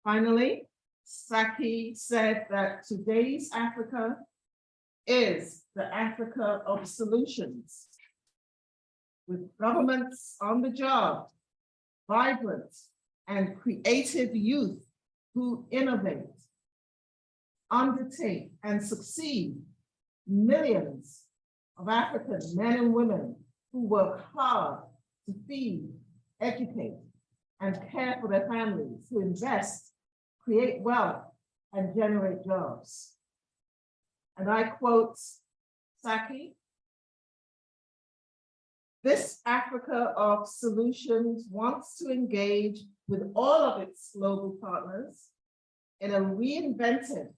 Finally, Saki said that today's Africa is the Africa of solutions, with governments on the job, vibrant and creative youth who innovate, undertake and succeed, millions of African men and women who work hard to feed, educate, and care for their families, who invest, create wealth, and generate jobs. And I quote Saki, "This Africa of solutions wants to engage with all of its global partners in a reinvented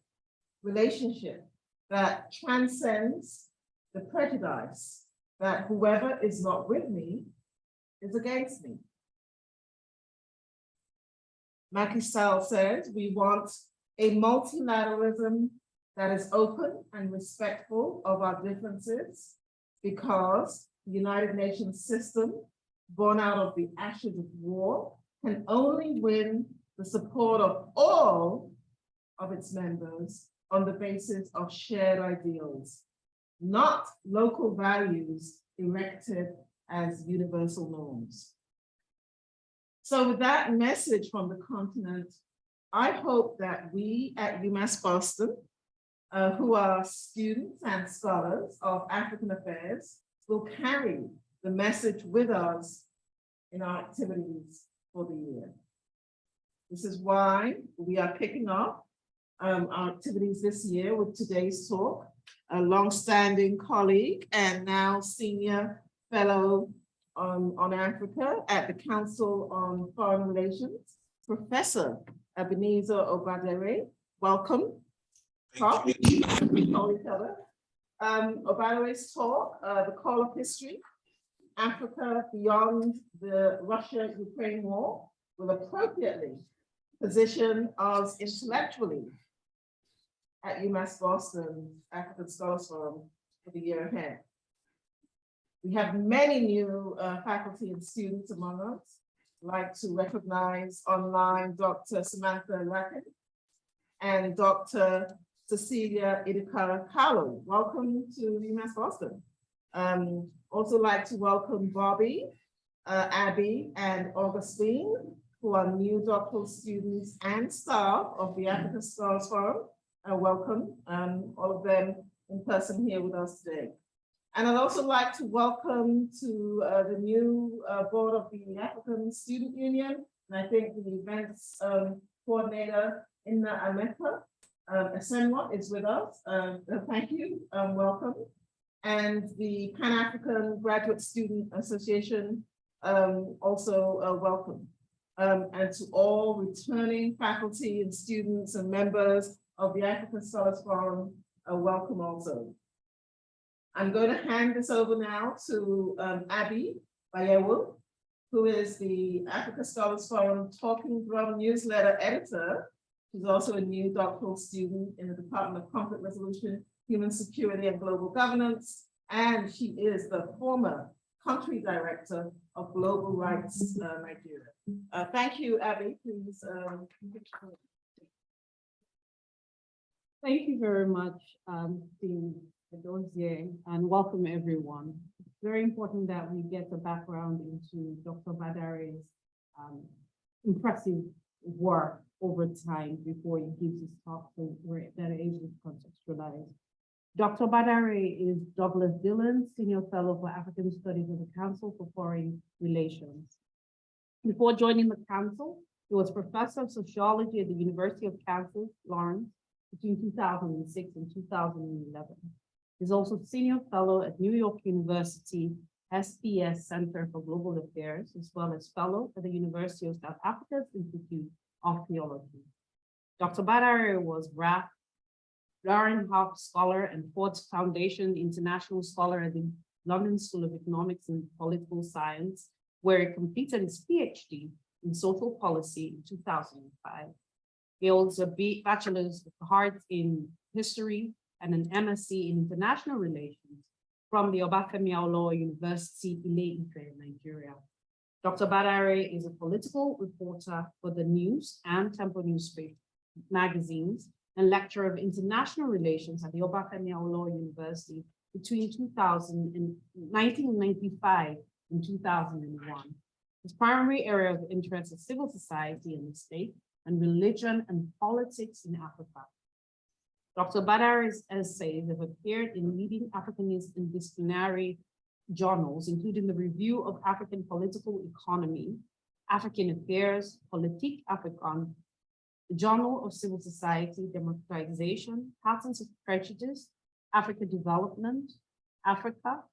relationship that transcends the prejudice that whoever is not with me is against me." Macky Sall says, "We want a multilateralism that is open and respectful of our differences, because the United Nations system, born out of the ashes of war, can only win the support of all of its members on the basis of shared ideals, not local values erected as universal norms." So with that message from the continent, I hope that we at UMass Boston, who are students and scholars of African affairs, will carry the message with us in our activities for the year. This is why we are kicking off our activities this year with today's talk. A longstanding colleague and now senior fellow on Africa at the Council on Foreign Relations, Professor Ebenezer Obadere. Welcome. Talk. We call each other. Obadere's talk, The Call of History, Africa Beyond the Russia-Ukraine War, will appropriately position us intellectually at UMass Boston African Scholars Forum for the year ahead. We have many new faculty and students among us. I'd like to recognize online Dr. Samantha Lacken and Dr. Cecilia Idikara Kalu. Welcome to UMass Boston. Also like to welcome Bobby, Abby, and Augustine, who are new doctoral students and staff of the African Scholars Forum. Welcome, all of them in person here with us today. And I'd also like to welcome to the new board of the African Student Union, and I think the events coordinator in the Amepa, Esenwa, is with us. Thank you, welcome. And the Pan-African Graduate Student Association, also welcome. And to all returning faculty and students and members of the African Scholars Forum, welcome also. I'm going to hand this over now to Abby Bayewu, who is the Africa Scholars Forum Talking Drum newsletter editor. She's also a new doctoral student in the Department of Conflict Resolution, Human Security and Global Governance, and she is the former country director of Global Rights Nigeria. Thank you, Abby. Please. Thank you very much, Dean Edozie, and welcome everyone. It's very important that we get the background into Dr. Badare's impressive work over time before he gives his talk, so we're that able to contextualize. Dr. Badare is Douglas Dillon Senior Fellow for African Studies at the Council for Foreign Relations. Before joining the Council, he was Professor of Sociology at the University of Kansas, Lawrence, between 2006 and 2011. He's also Senior Fellow at New York University SPS Center for Global Affairs, as well as Fellow at the University of South Africa's Institute of Theology. Dr. Badare was RAF, Lauren Hoff Scholar and Ford's Foundation International Scholar at the London School of Economics and Political Science, where he completed his PhD in social policy in 2005. He holds a Bachelor's of Arts in History and an MSc in International Relations from the Obafemi Awolowo University, Ile-Ife, Nigeria. Dr. Badare is a political reporter for the News and Tempo newspaper magazines and lecturer of international relations at the Obafemi Awolowo University between 1995 and 2001. His primary area of interest is civil society in the state and religion and politics in Africa. Dr. Badare's essays have appeared in leading Africanist and disciplinary journals, including the Review of African Political Economy, African Affairs, Politique Africaine, the Journal of Civil Society, Democratization, Patterns of Prejudice, Africa Development, Africa,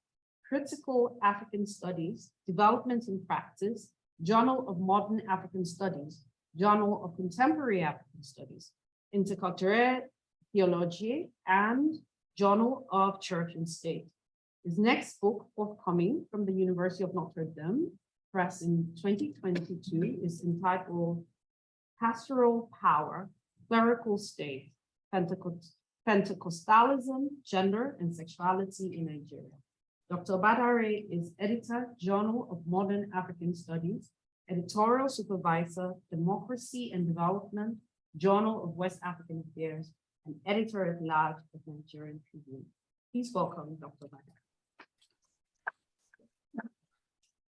Critical African Studies, Development in Practice, Journal of Modern African Studies, Journal of Contemporary African Studies, Interculturelle Theologie, and Journal of Church and State. His next book, forthcoming from the University of Notre Dame, press in 2022, is entitled Pastoral Power, Clerical State, Pentecostalism, Gender and Sexuality in Nigeria. Dr. Badare is editor, Journal of Modern African Studies, editorial supervisor, Democracy and Development, Journal of West African Affairs, and editor-at-large of Nigerian Tribune. Please welcome Dr. Badare.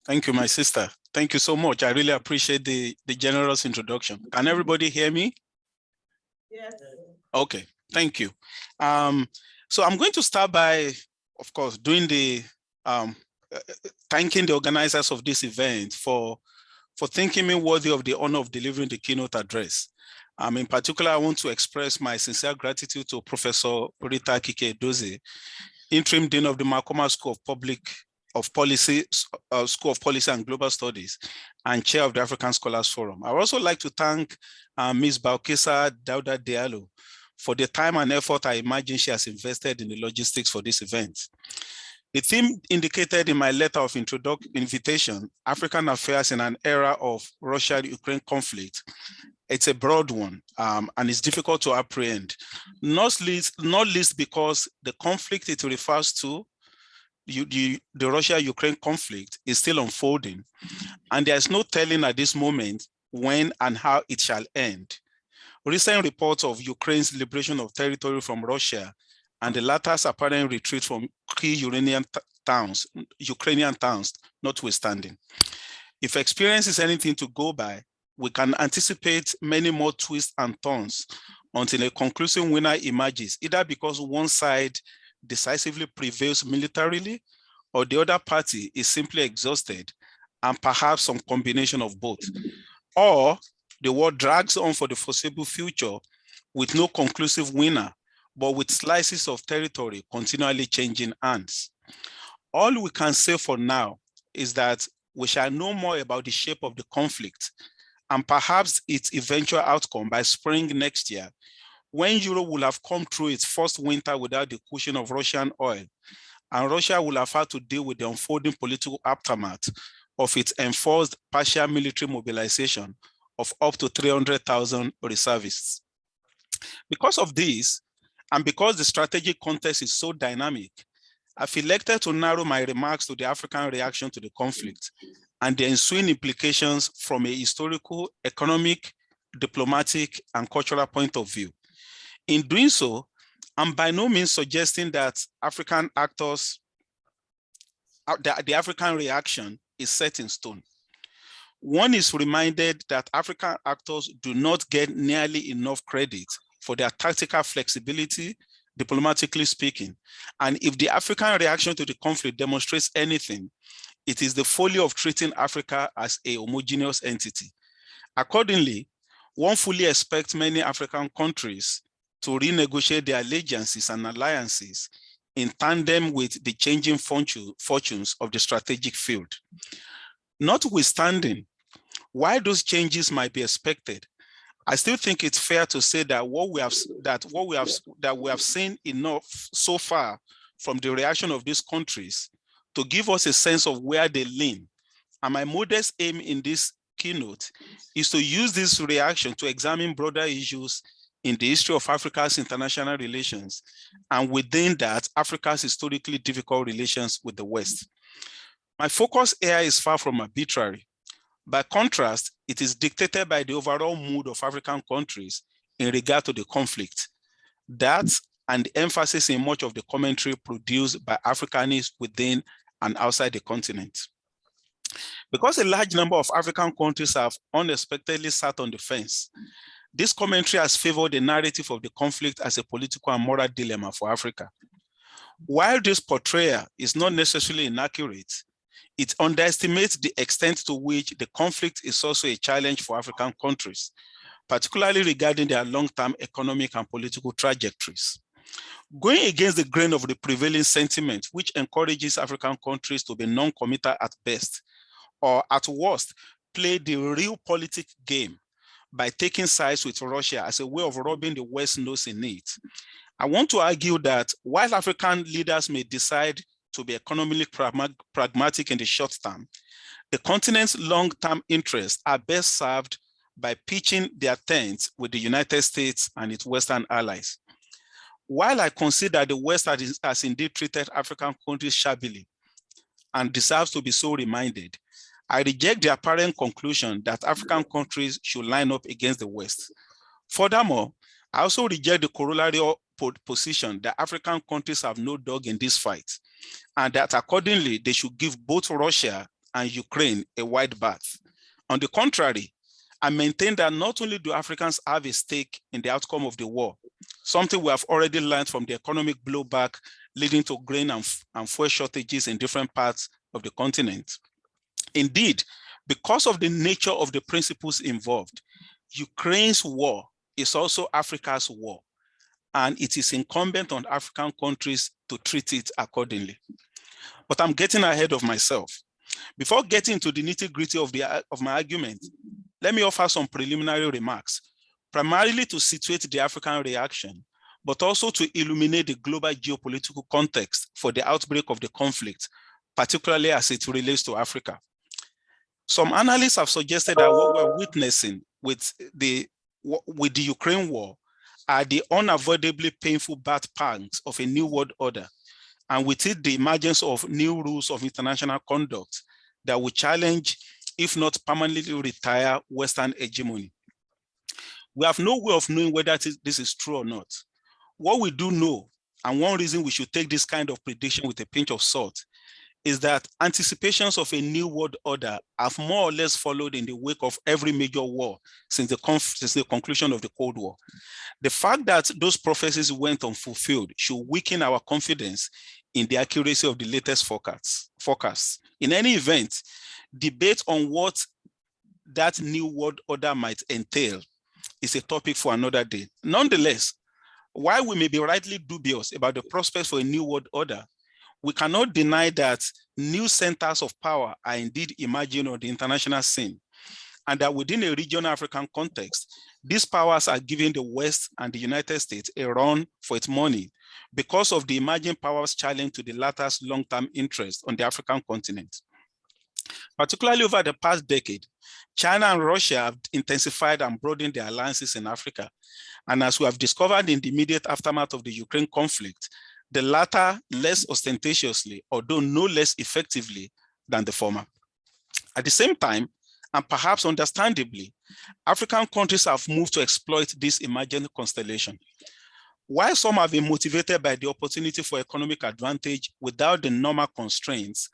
Thank you, my sister. Thank you so much. I really appreciate the generous introduction. Can everybody hear me? Yes. Okay, thank you. So I'm going to start by, of course, doing the thanking the organizers of this event for thinking me worthy of the honor of delivering the keynote address. In particular, I want to express my sincere gratitude to Professor Rita Kike-Edozie, Interim Dean of the Makoma School of Policy and Global Studies, and Chair of the African Scholars Forum. I would also like to thank Ms. Baukisa Dauda Diallo for the time and effort I imagine she has invested in the logistics for this event. The theme indicated in my letter of invitation, African Affairs in an Era of Russia-Ukraine Conflict, it's a broad one, and it's difficult to apprehend, not least because the conflict it refers to, the Russia-Ukraine conflict, is still unfolding, and there's no telling at this moment when and how it shall end. Recent reports of Ukraine's liberation of territory from Russia and the latter's apparent retreat from key Ukrainian towns notwithstanding. If experience is anything to go by, we can anticipate many more twists and turns until a conclusive winner emerges, either because one side decisively prevails militarily or the other party is simply exhausted, and perhaps some combination of both. Or the war drags on for the foreseeable future with no conclusive winner, but with slices of territory continually changing hands. All we can say for now is that we shall know more about the shape of the conflict and perhaps its eventual outcome by spring next year, when Europe will have come through its first winter without the cushion of Russian oil, and Russia will have had to deal with the unfolding political aftermath of its enforced partial military mobilization of up to 300,000 reservists. Because of this, and because the strategic context is so dynamic, I've elected to narrow my remarks to the African reaction to the conflict and the ensuing implications from a historical, economic, diplomatic, and cultural point of view. In doing so, I'm by no means suggesting that African actors, the African reaction is set in stone. One is reminded that African actors do not get nearly enough credit for their tactical flexibility, diplomatically speaking. And if the African reaction to the conflict demonstrates anything, it is the folly of treating Africa as a homogeneous entity. Accordingly, one fully expects many African countries to renegotiate their allegiances and alliances in tandem with the changing fortunes of the strategic field. Notwithstanding, while those changes might be expected, I still think it's fair to say that we have seen enough so far from the reaction of these countries to give us a sense of where they lean. And my modest aim in this keynote is to use this reaction to examine broader issues in the history of Africa's international relations, and within that, Africa's historically difficult relations with the West. My focus here is far from arbitrary. By contrast, it is dictated by the overall mood of African countries in regard to the conflict. That and the emphasis in much of the commentary produced by Africanists within and outside the continent. Because a large number of African countries have unexpectedly sat on the fence, this commentary has favored the narrative of the conflict as a political and moral dilemma for Africa. While this portrayal is not necessarily inaccurate, it underestimates the extent to which the conflict is also a challenge for African countries, particularly regarding their long-term economic and political trajectories. Going against the grain of the prevailing sentiment, which encourages African countries to be non-committal at best, or at worst, play the real politics game by taking sides with Russia as a way of rubbing the West's nose in it. I want to argue that while African leaders may decide to be economically pragmatic in the short term, the continent's long-term interests are best served by pitching their tents with the United States and its Western allies. While I consider the West has indeed treated African countries shabbily and deserves to be so reminded, I reject the apparent conclusion that African countries should line up against the West. Furthermore, I also reject the corollary position that African countries have no dog in this fight, and that accordingly, they should give both Russia and Ukraine a wide berth. On the contrary, I maintain that not only do Africans have a stake in the outcome of the war, something we have already learned from the economic blowback leading to grain and fuel shortages in different parts of the continent. Indeed, because of the nature of the principles involved, Ukraine's war is also Africa's war, and it is incumbent on African countries to treat it accordingly. But I'm getting ahead of myself. Before getting into the nitty-gritty of my argument, let me offer some preliminary remarks, primarily to situate the African reaction, but also to illuminate the global geopolitical context for the outbreak of the conflict, particularly as it relates to Africa. Some analysts have suggested that what we're witnessing with the Ukraine war are the unavoidably painful birth pangs of a new world order, and with it, the emergence of new rules of international conduct that will challenge, if not permanently retire, Western hegemony. We have no way of knowing whether this is true or not. What we do know, and one reason we should take this kind of prediction with a pinch of salt, is that anticipations of a new world order have more or less followed in the wake of every major war since the conclusion of the Cold War. The fact that those prophecies went unfulfilled should weaken our confidence in the accuracy of the latest forecasts. In any event, debate on what that new world order might entail is a topic for another day. Nonetheless, while we may be rightly dubious about the prospects for a new world order, we cannot deny that new centers of power are indeed emerging on the international scene, and that within a regional African context, these powers are giving the West and the United States a run for its money because of the emerging powers' challenge to the latter's long-term interest on the African continent. Particularly over the past decade, China and Russia have intensified and broadened their alliances in Africa. And as we have discovered in the immediate aftermath of the Ukraine conflict, the latter less ostentatiously, although no less effectively than the former. At the same time, and perhaps understandably, African countries have moved to exploit this emergent constellation. While some have been motivated by the opportunity for economic advantage without the normal constraints,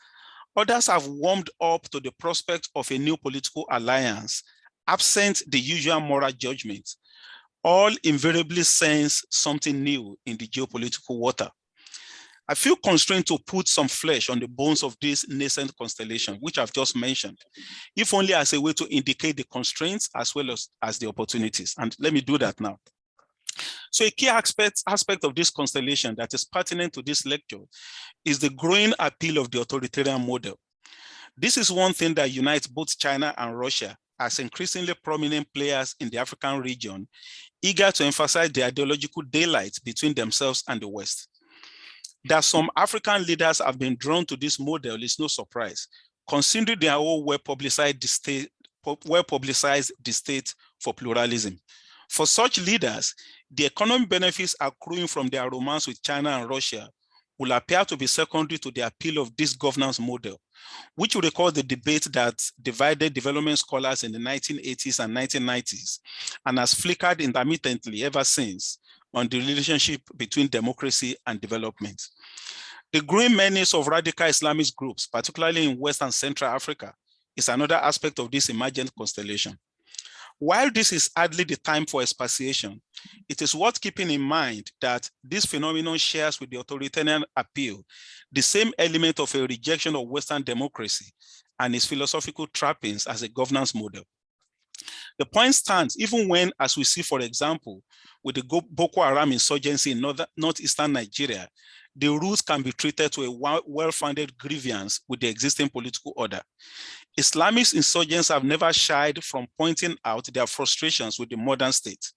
others have warmed up to the prospect of a new political alliance, absent the usual moral judgment. All invariably sense something new in the geopolitical water. I feel constrained to put some flesh on the bones of this nascent constellation, which I've just mentioned, if only as a way to indicate the constraints as well as the opportunities. And let me do that now. So a key aspect of this constellation that is pertinent to this lecture is the growing appeal of the authoritarian model. This is one thing that unites both China and Russia as increasingly prominent players in the African region, eager to emphasize the ideological daylight between themselves and the West. That some African leaders have been drawn to this model is no surprise, considering their own well-publicized distaste for pluralism. For such leaders, the economic benefits accruing from their romance with China and Russia will appear to be secondary to the appeal of this governance model, which will recall the debate that divided development scholars in the 1980s and 1990s and has flickered intermittently ever since on the relationship between democracy and development. The growing menace of radical Islamist groups, particularly in West and Central Africa, is another aspect of this emergent constellation. While this is hardly the time for expatiation, it is worth keeping in mind that this phenomenon shares with the authoritarian appeal the same element of a rejection of Western democracy and its philosophical trappings as a governance model. The point stands even when, as we see, for example, with the Boko Haram insurgency in northeastern Nigeria, the roots can be treated to a well-founded grievance with the existing political order. Islamist insurgents have never shied from pointing out their frustrations with the modern state,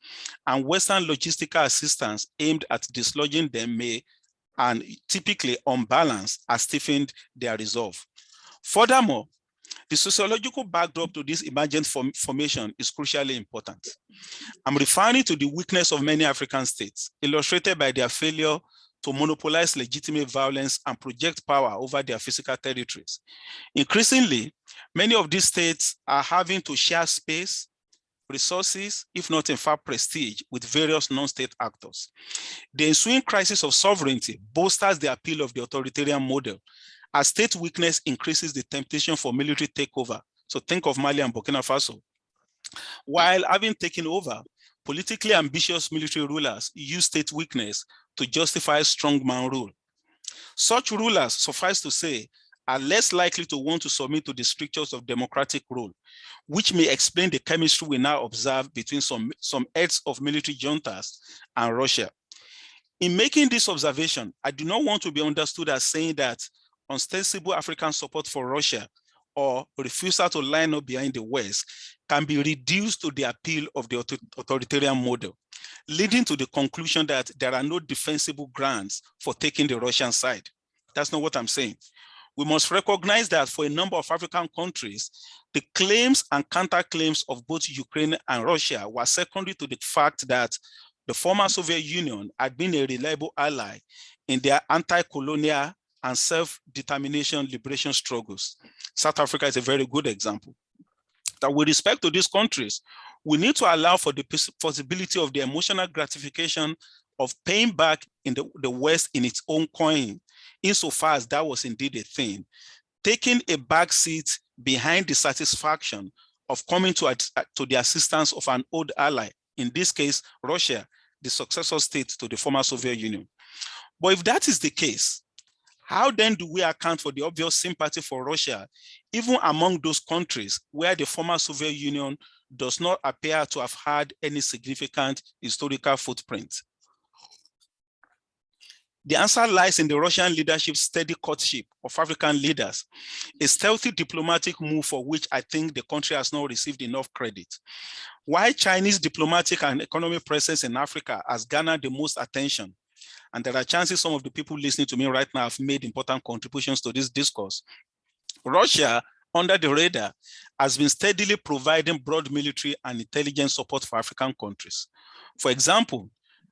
and Western logistical assistance aimed at dislodging them may, and typically on balance, has stiffened their resolve. Furthermore, the sociological backdrop to this emergent formation is crucially important. I'm referring to the weakness of many African states, illustrated by their failure to monopolize legitimate violence and project power over their physical territories. Increasingly, many of these states are having to share space, resources, if not in fact prestige, with various non-state actors. The ensuing crisis of sovereignty bolsters the appeal of the authoritarian model, as state weakness increases the temptation for military takeover. So think of Mali and Burkina Faso. While having taken over, politically ambitious military rulers use state weakness to justify strongman rule. Such rulers, suffice to say, are less likely to want to submit to the strictures of democratic rule, which may explain the chemistry we now observe between some heads of military juntas and Russia. In making this observation, I do not want to be understood as saying that ostensible African support for Russia or refusal to line up behind the West can be reduced to the appeal of the authoritarian model, leading to the conclusion that there are no defensible grounds for taking the Russian side. That's not what I'm saying. We must recognize that for a number of African countries, the claims and counterclaims of both Ukraine and Russia were secondary to the fact that the former Soviet Union had been a reliable ally in their anti-colonial and self-determination liberation struggles. South Africa is a very good example. That with respect to these countries, we need to allow for the possibility of the emotional gratification of paying back in the West in its own coin, insofar as that was indeed a thing, taking a back seat behind the satisfaction of coming to the assistance of an old ally, in this case, Russia, the successor state to the former Soviet Union. But if that is the case, how then do we account for the obvious sympathy for Russia, even among those countries where the former Soviet Union does not appear to have had any significant historical footprint? The answer lies in the Russian leadership's steady courtship of African leaders, a stealthy diplomatic move for which I think the country has not received enough credit. While Chinese diplomatic and economic presence in Africa has garnered the most attention, and there are chances some of the people listening to me right now have made important contributions to this discourse, Russia, under the radar, has been steadily providing broad military and intelligence support for African countries. For example,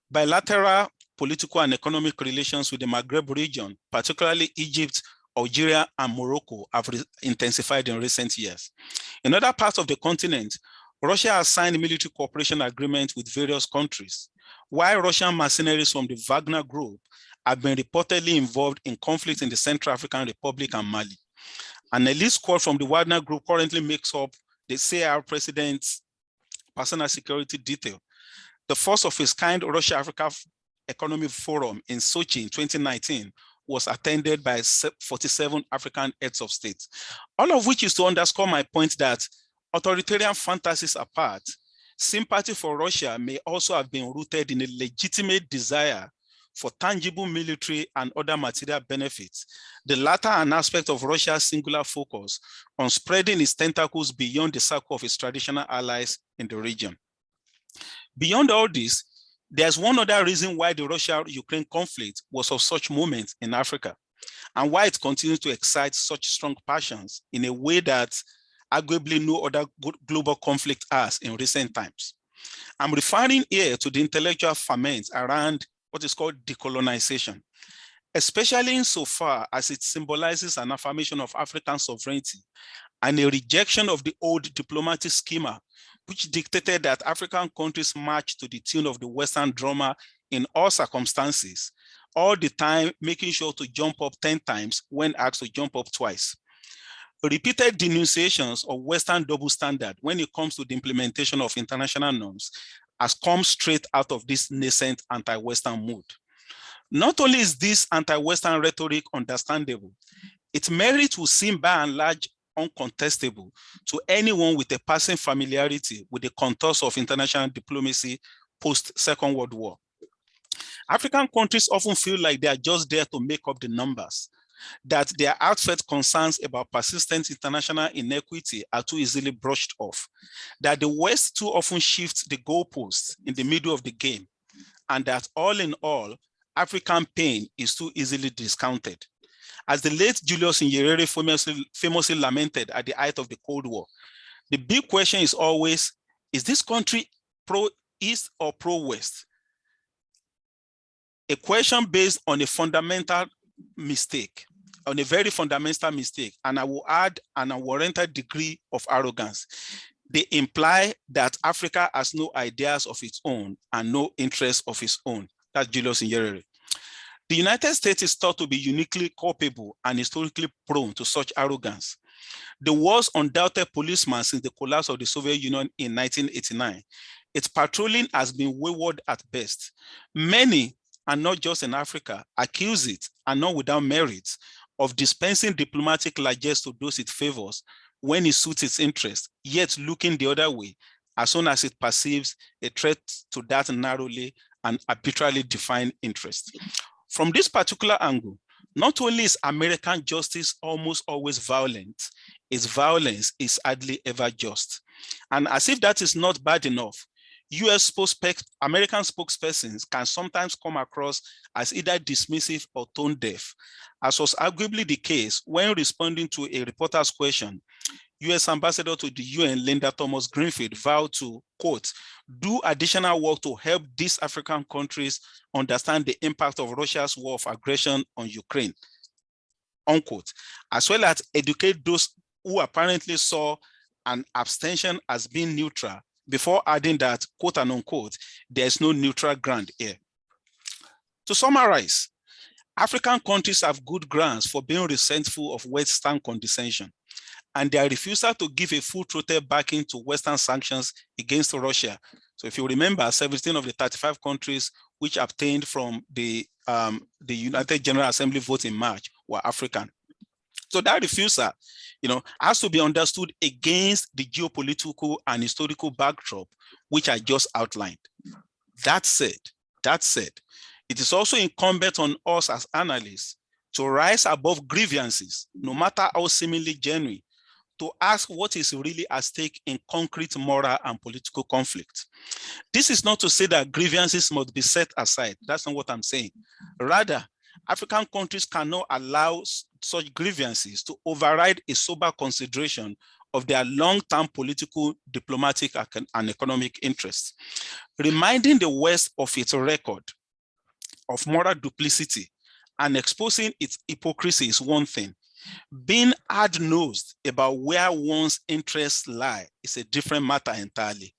bilateral political and economic relations with the Maghreb region, particularly Egypt, Algeria, and Morocco, have intensified in recent years. In other parts of the continent, Russia has signed military cooperation agreements with various countries, while Russian mercenaries from the Wagner Group have been reportedly involved in conflicts in the Central African Republic and Mali. An elite squad from the Wagner Group currently makes up the CAR president's personal security detail. The first of its kind Russia-Africa Economic Forum in Sochi in 2019 was attended by 47 African heads of state. All of which is to underscore my point that authoritarian fantasies apart, sympathy for Russia may also have been rooted in a legitimate desire for tangible military and other material benefits, the latter an aspect of Russia's singular focus on spreading its tentacles beyond the circle of its traditional allies in the region. Beyond all this, there's one other reason why the Russia-Ukraine conflict was of such moment in Africa, and why it continues to excite such strong passions in a way that arguably no other global conflict has in recent times. I'm referring here to the intellectual ferment around what is called decolonization, especially insofar as it symbolizes an affirmation of African sovereignty and a rejection of the old diplomatic schema, which dictated that African countries march to the tune of the Western drummer in all circumstances, all the time making sure to jump up 10 times when asked to jump up twice. Repeated denunciations of Western double standard when it comes to the implementation of international norms has come straight out of this nascent anti-Western mood. Not only is this anti-Western rhetoric understandable, its merit will seem by and large uncontestable to anyone with a passing familiarity with the contours of international diplomacy post-Second World War. African countries often feel like they are just there to make up the numbers, that their outfit concerns about persistent international inequity are too easily brushed off, that the West too often shifts the goalposts in the middle of the game, and that all in all, African pain is too easily discounted. As the late Julius Nyerere famously lamented at the height of the Cold War, the big question is always, is this country pro-East or pro-West? A question based on a fundamental mistake, on a very fundamental mistake, and I will add an unwarranted degree of arrogance. They imply that Africa has no ideas of its own and no interests of its own. That's Julius Nyerere. The United States is thought to be uniquely culpable and historically prone to such arrogance. The world's undoubted policeman since the collapse of the Soviet Union in 1989, its patrolling has been wayward at best. Many, and not just in Africa, accuse it, and not without merit, of dispensing diplomatic largesse to those it favors when it suits its interest, yet looking the other way as soon as it perceives a threat to that narrowly and arbitrarily defined interest. From this particular angle, not only is American justice almost always violent, its violence is hardly ever just. And as if that is not bad enough, American spokespersons can sometimes come across as either dismissive or tone deaf, as was arguably the case when responding to a reporter's question. US Ambassador to the UN, Linda Thomas-Greenfield, vowed to, quote, do additional work to help these African countries understand the impact of Russia's war of aggression on Ukraine, unquote, as well as educate those who apparently saw an abstention as being neutral, before adding that, quote and unquote, there's no neutral ground here. To summarize, African countries have good grounds for being resentful of Western condescension, and their refusal to give a full-throated backing to Western sanctions against Russia. So if you remember, 17 of the 35 countries which obtained from the United General Assembly vote in March were African. So that refusal, has to be understood against the geopolitical and historical backdrop, which I just outlined. That said, it is also incumbent on us as analysts to rise above grievances, no matter how seemingly genuine, to ask what is really at stake in concrete moral and political conflict. This is not to say that grievances must be set aside. That's not what I'm saying. Rather, African countries cannot allow such grievances to override a sober consideration of their long-term political, diplomatic, and economic interests. Reminding the West of its record of moral duplicity and exposing its hypocrisy is one thing. Being hard-nosed about where one's interests lie is a different matter entirely.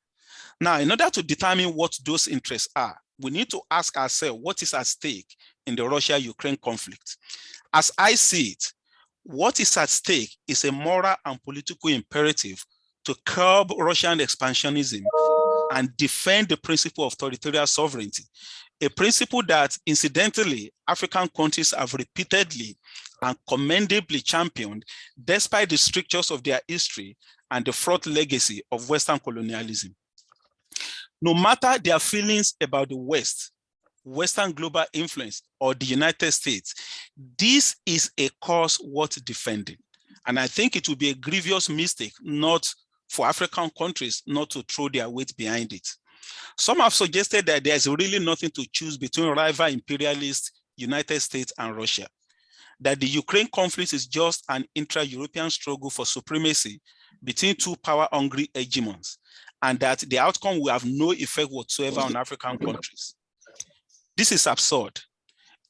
Now, in order to determine what those interests are, we need to ask ourselves what is at stake in the Russia-Ukraine conflict. As I see it, what is at stake is a moral and political imperative to curb Russian expansionism and defend the principle of territorial sovereignty, a principle that, incidentally, African countries have repeatedly and commendably championed despite the strictures of their history and the fraught legacy of Western colonialism. No matter their feelings about the West, Western global influence, or the United States, this is a cause worth defending. And I think it would be a grievous mistake not for African countries not to throw their weight behind it. Some have suggested that there's really nothing to choose between rival imperialist United States and Russia, that the Ukraine conflict is just an intra-European struggle for supremacy between two power-hungry hegemons, and that the outcome will have no effect whatsoever on African countries. This is absurd.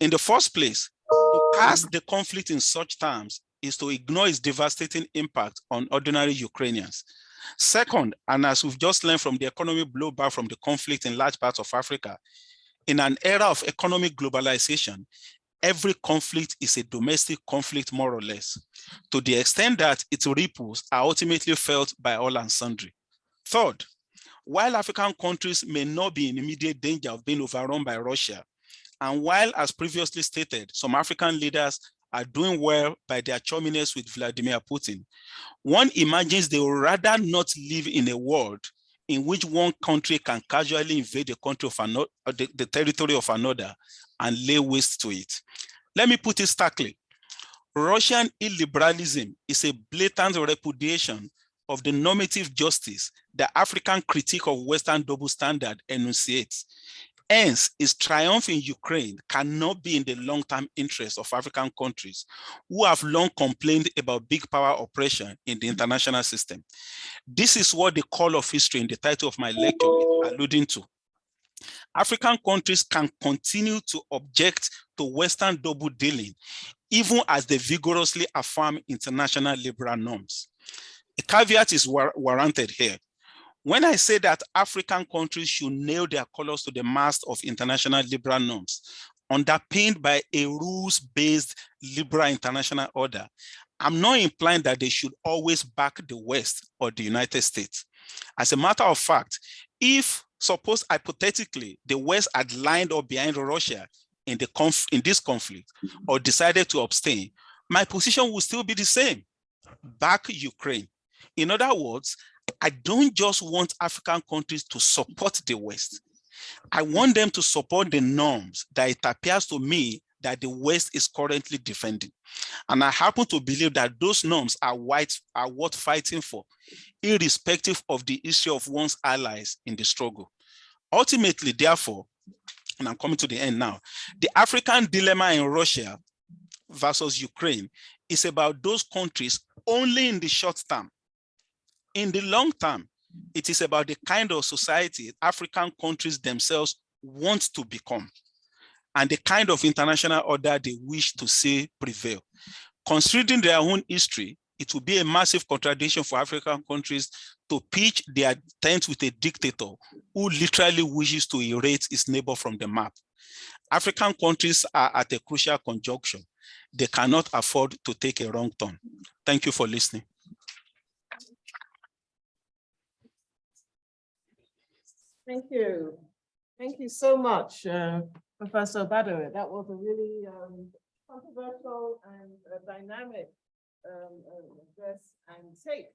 In the first place, To cast the conflict in such terms is to ignore its devastating impact on ordinary Ukrainians. Second, and as we've just learned from the economic blowback from the conflict in large parts of Africa, in an era of economic globalization, every conflict is a domestic conflict, more or less, to the extent that its ripples are ultimately felt by all and sundry. Third, while African countries may not be in immediate danger of being overrun by Russia, and while, as previously stated, some African leaders are doing well by their chumminess with Vladimir Putin, one imagines they would rather not live in a world in which one country can casually invade the country of another, the territory of another, and lay waste to it. Let me put it starkly. Russian illiberalism is a blatant repudiation of the normative justice the African critique of Western double standard enunciates. Hence, its triumph in Ukraine cannot be in the long-term interest of African countries who have long complained about big power oppression in the international system. This is what the call of history in the title of my lecture is alluding to. African countries can continue to object to Western double dealing, even as they vigorously affirm international liberal norms. A caveat is warranted here. When I say that African countries should nail their colors to the mast of international liberal norms, underpinned by a rules-based liberal international order, I'm not implying that they should always back the West or the United States. As a matter of fact, if, suppose hypothetically, the West had lined up behind Russia in this conflict or decided to abstain, my position would still be the same: back Ukraine. In other words, I don't just want African countries to support the West. I want them to support the norms that it appears to me that the West is currently defending. And I happen to believe that those norms are worth fighting for, irrespective of the issue of one's allies in the struggle. Ultimately, therefore, and I'm coming to the end now, the African dilemma in Russia versus Ukraine is about those countries only in the short term. In the long term, it is about the kind of society African countries themselves want to become and the kind of international order they wish to see prevail. Considering their own history, it would be a massive contradiction for African countries to pitch their tent with a dictator who literally wishes to erase his neighbor from the map. African countries are at a crucial conjunction. They cannot afford to take a wrong turn. Thank you for listening. Thank you. Thank you so much, Professor Badere. That was a really controversial and dynamic address and take,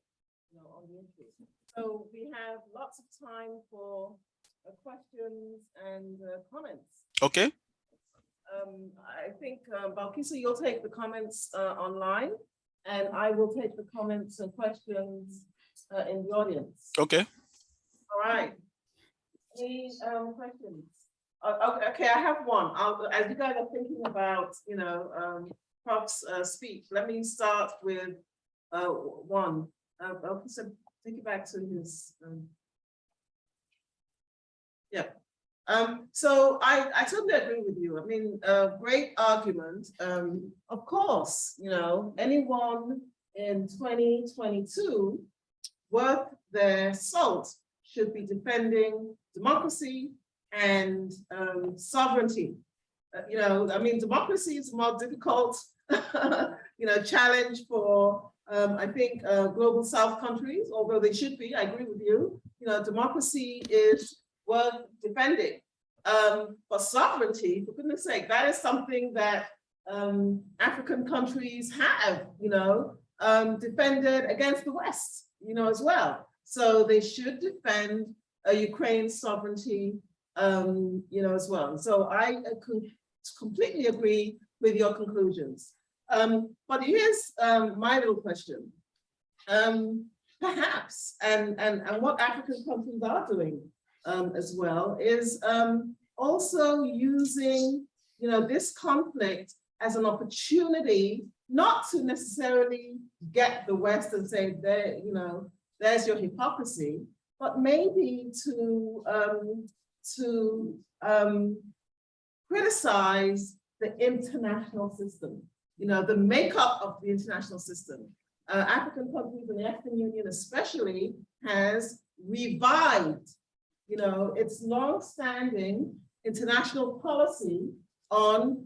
on the issue. So we have lots of time for questions and comments. Okay. I think, Balkisa, you'll take the comments online, and I will take the comments and questions in the audience. Okay. All right. Any questions? Okay, I have one. As you guys are thinking about, Prof's speech, let me start with one. So take it back to his. Yeah. So I totally agree with you. I mean, great argument. Of course, anyone in 2022 worth their salt should be defending democracy and sovereignty. I mean, democracy is a more difficult, challenge for, I think, global South countries, although they should be. I agree with you. Democracy is worth defending. But sovereignty, for goodness sake, that is something that African countries have, defended against the West, as well. So they should defend Ukraine's sovereignty, as well. So I completely agree with your conclusions. But here's my little question. Perhaps, and what African countries are doing as well, is also using, this conflict as an opportunity, not to necessarily get the West and say, there, there's your hypocrisy, but maybe to criticize the international system, you know, the makeup of the international system. African countries and the African Union especially has revived, you know, its long-standing international policy on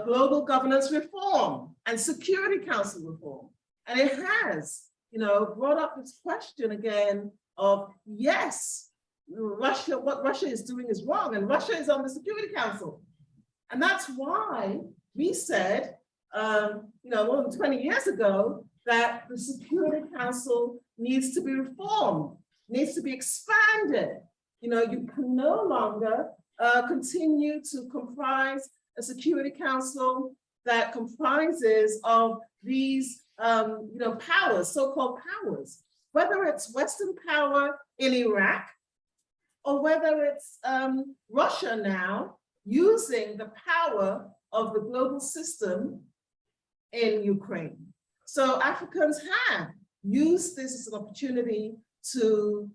global governance reform and Security Council reform. And it has, you know, brought up this question again of, yes, Russia, what Russia is doing is wrong, and Russia is on the Security Council. And that's why we said, you know, more than 20 years ago, that the Security Council needs to be reformed, needs to be expanded. You know, you can no longer continue to comprise a Security Council that comprises of these, you know, powers, so-called powers, whether it's Western power in Iraq, or whether it's Russia now using the power of the global system in Ukraine. So Africans have used this as an opportunity to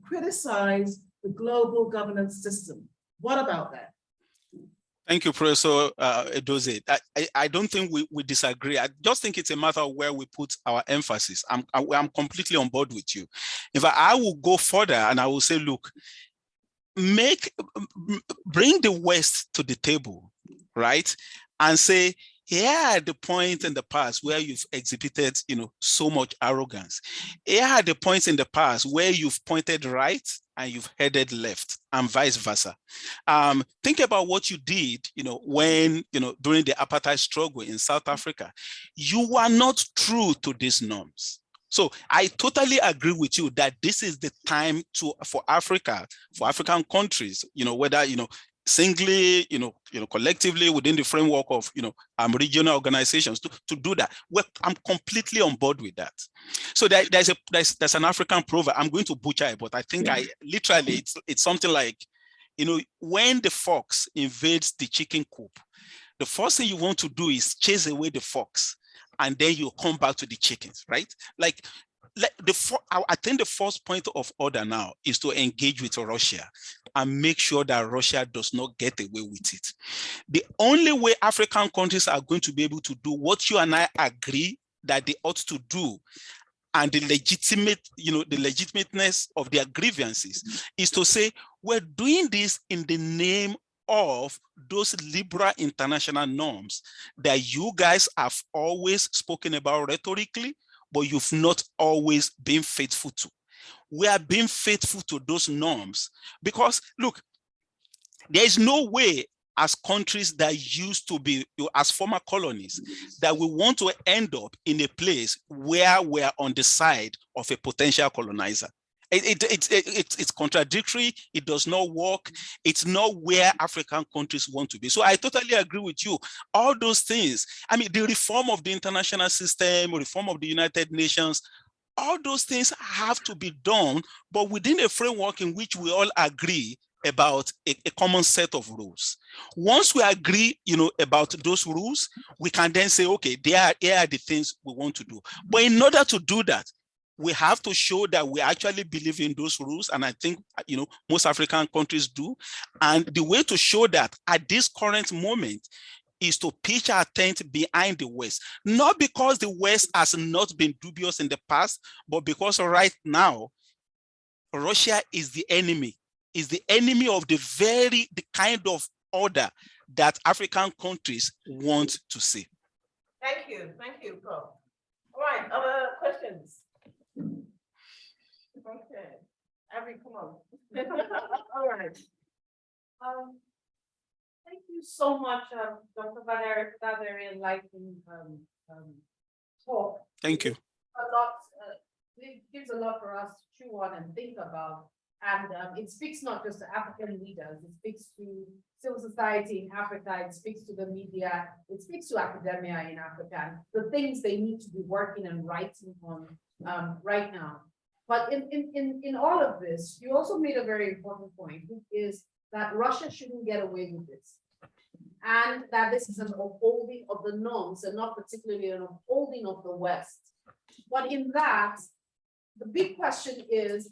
criticize the global governance system. What about that? Thank you, Professor Edozie. I don't think we disagree. I just think it's a matter of where we put our emphasis. I'm completely on board with you. In fact, I will go further and I will say, look, bring the West to the table, right? And say, here are the points in the past where you've exhibited, you know, so much arrogance. Here are the points in the past where you've pointed right and you've headed left, and vice versa. Think about what you did, you know, when, you know, during the apartheid struggle in South Africa. You were not true to these norms. So I totally agree with you that this is the time for Africa, for African countries, you know, whether, you know, singly, you know, collectively within the framework of, you know, regional organizations to do that. Well, I'm completely on board with that. So there's an African proverb. I'm going to butcher it, but I think literally it's something like, you know, when the fox invades the chicken coop, the first thing you want to do is chase away the fox, and then you come back to the chickens, right? Like I think the first point of order now is to engage with Russia and make sure that Russia does not get away with it. The only way African countries are going to be able to do what you and I agree that they ought to do, and the legitimateness of their grievances, is to say, we're doing this in the name of those liberal international norms that you guys have always spoken about rhetorically, but you've not always been faithful to. We are being faithful to those norms because, look, there is no way as countries that used to be, as former colonies, that we want to end up in a place where we're on the side of a potential colonizer. It's contradictory. It does not work. It's not where African countries want to be. So I totally agree with you. All those things, I mean, the reform of the international system, reform of the United Nations, all those things have to be done, but within a framework in which we all agree about a common set of rules. Once we agree, you know, about those rules, we can then say, okay, here are the things we want to do. But in order to do that, we have to show that we actually believe in those rules. And I think, you know, most African countries do. And the way to show that at this current moment is to pitch our tent behind the West, not because the West has not been dubious in the past, but because right now, Russia is the enemy of the kind of order that African countries want to see. Thank you, Prof. All right, other questions? Okay, Abby, come on. All right. Thank you so much, Dr. Badari, for that very enlightening talk. Thank you. It gives a lot for us to chew on and think about. And it speaks not just to African leaders, it speaks to civil society in Africa, it speaks to the media, it speaks to academia in Africa, the things they need to be working and writing on right now. But in all of this, you also made a very important point, which is that Russia shouldn't get away with this. And that this is an upholding of the norms and not particularly an upholding of the West. But in that, the big question is,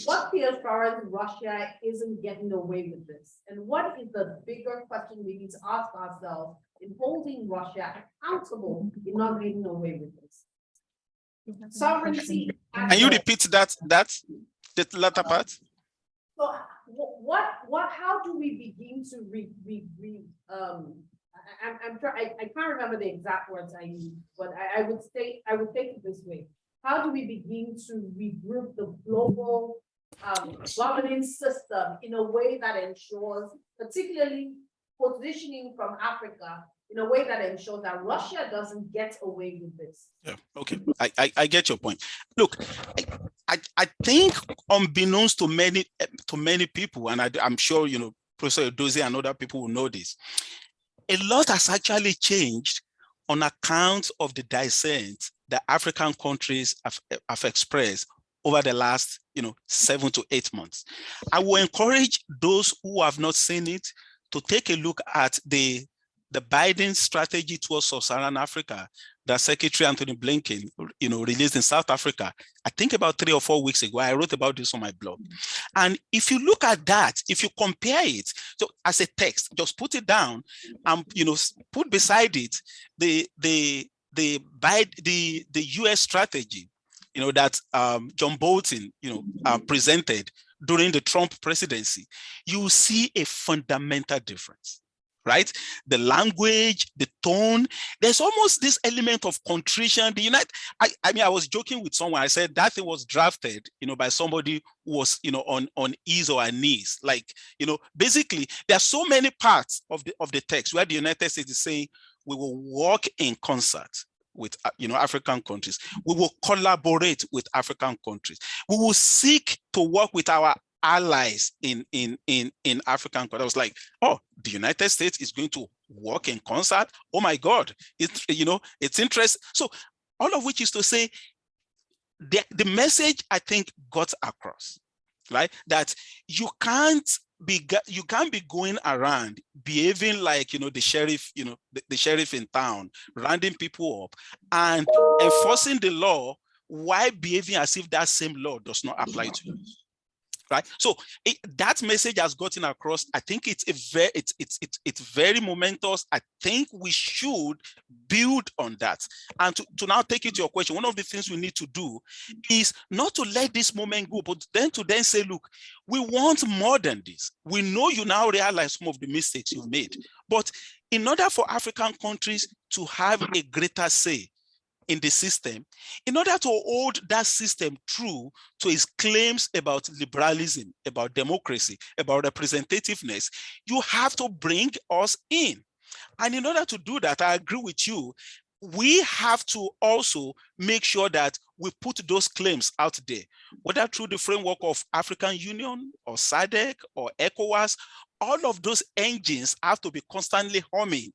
what feels far as Russia isn't getting away with this? And what is the bigger question we need to ask ourselves in holding Russia accountable in not getting away with this? Sovereignty. Can you repeat that latter part? So how do we begin to I can't remember the exact words I used, but I would take it this way. How do we begin to regroup the global governance system in a way that ensures, particularly positioning from Africa, in a way that ensures that Russia doesn't get away with this? Yeah, okay, I get your point. Look, I think unbeknownst to many people, and I'm sure Professor Edozie and other people will know this, a lot has actually changed on account of the dissent that African countries have expressed over the last 7 to 8 months. I will encourage those who have not seen it to take a look at the Biden strategy towards Sub-Saharan Africa that Secretary Anthony Blinken released in South Africa, I think about 3 or 4 weeks ago. I wrote about this on my blog. And if you look at that, if you compare it so as a text, just put it down and put beside it the US strategy that John Bolton presented during the Trump presidency, you see a fundamental difference. Right? The language, the tone, there's almost this element of contrition. I was joking with someone. I said that thing was drafted, by somebody who was, on his or her knees. Like, basically, there are so many parts of the text where the United States is saying we will work in concert with African countries. We will collaborate with African countries. We will seek to work with our allies in African countries. I was like, oh, the United States is going to work in concert. Oh my God, it's interesting. So all of which is to say, the message I think got across, right? That you can't be going around behaving like the sheriff, the sheriff in town, rounding people up and enforcing the law while behaving as if that same law does not apply to you. Right, so that message has gotten across. I think it's very momentous. I think we should build on that. And to now take it to your question, one of the things we need to do is not to let this moment go, but then to say, look, we want more than this. We know you now realize some of the mistakes you've made, but in order for African countries to have a greater say in the system, in order to hold that system true to its claims about liberalism, about democracy, about representativeness, you have to bring us in. And in order to do that, I agree with you, we have to also make sure that we put those claims out there, whether through the framework of African Union or SADC or ECOWAS. All of those engines have to be constantly humming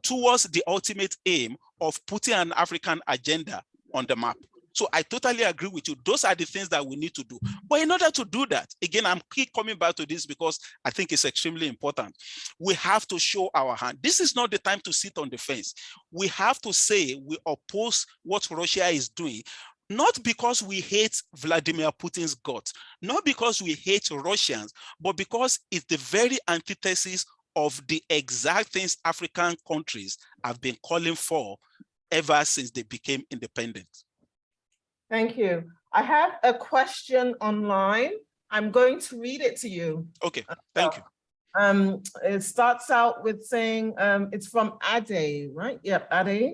towards the ultimate aim of putting an African agenda on the map. So I totally agree with you. Those are the things that we need to do. But in order to do that, again, I'm keep coming back to this because I think it's extremely important. We have to show our hand. This is not the time to sit on the fence. We have to say we oppose what Russia is doing, not because we hate Vladimir Putin's guts, not because we hate Russians, but because it's the very antithesis of the exact things African countries have been calling for ever since they became independent. Thank you. I have a question online. I'm going to read it to you. Okay, thank you. It starts out with saying, it's from Ade, right? Yep, Ade.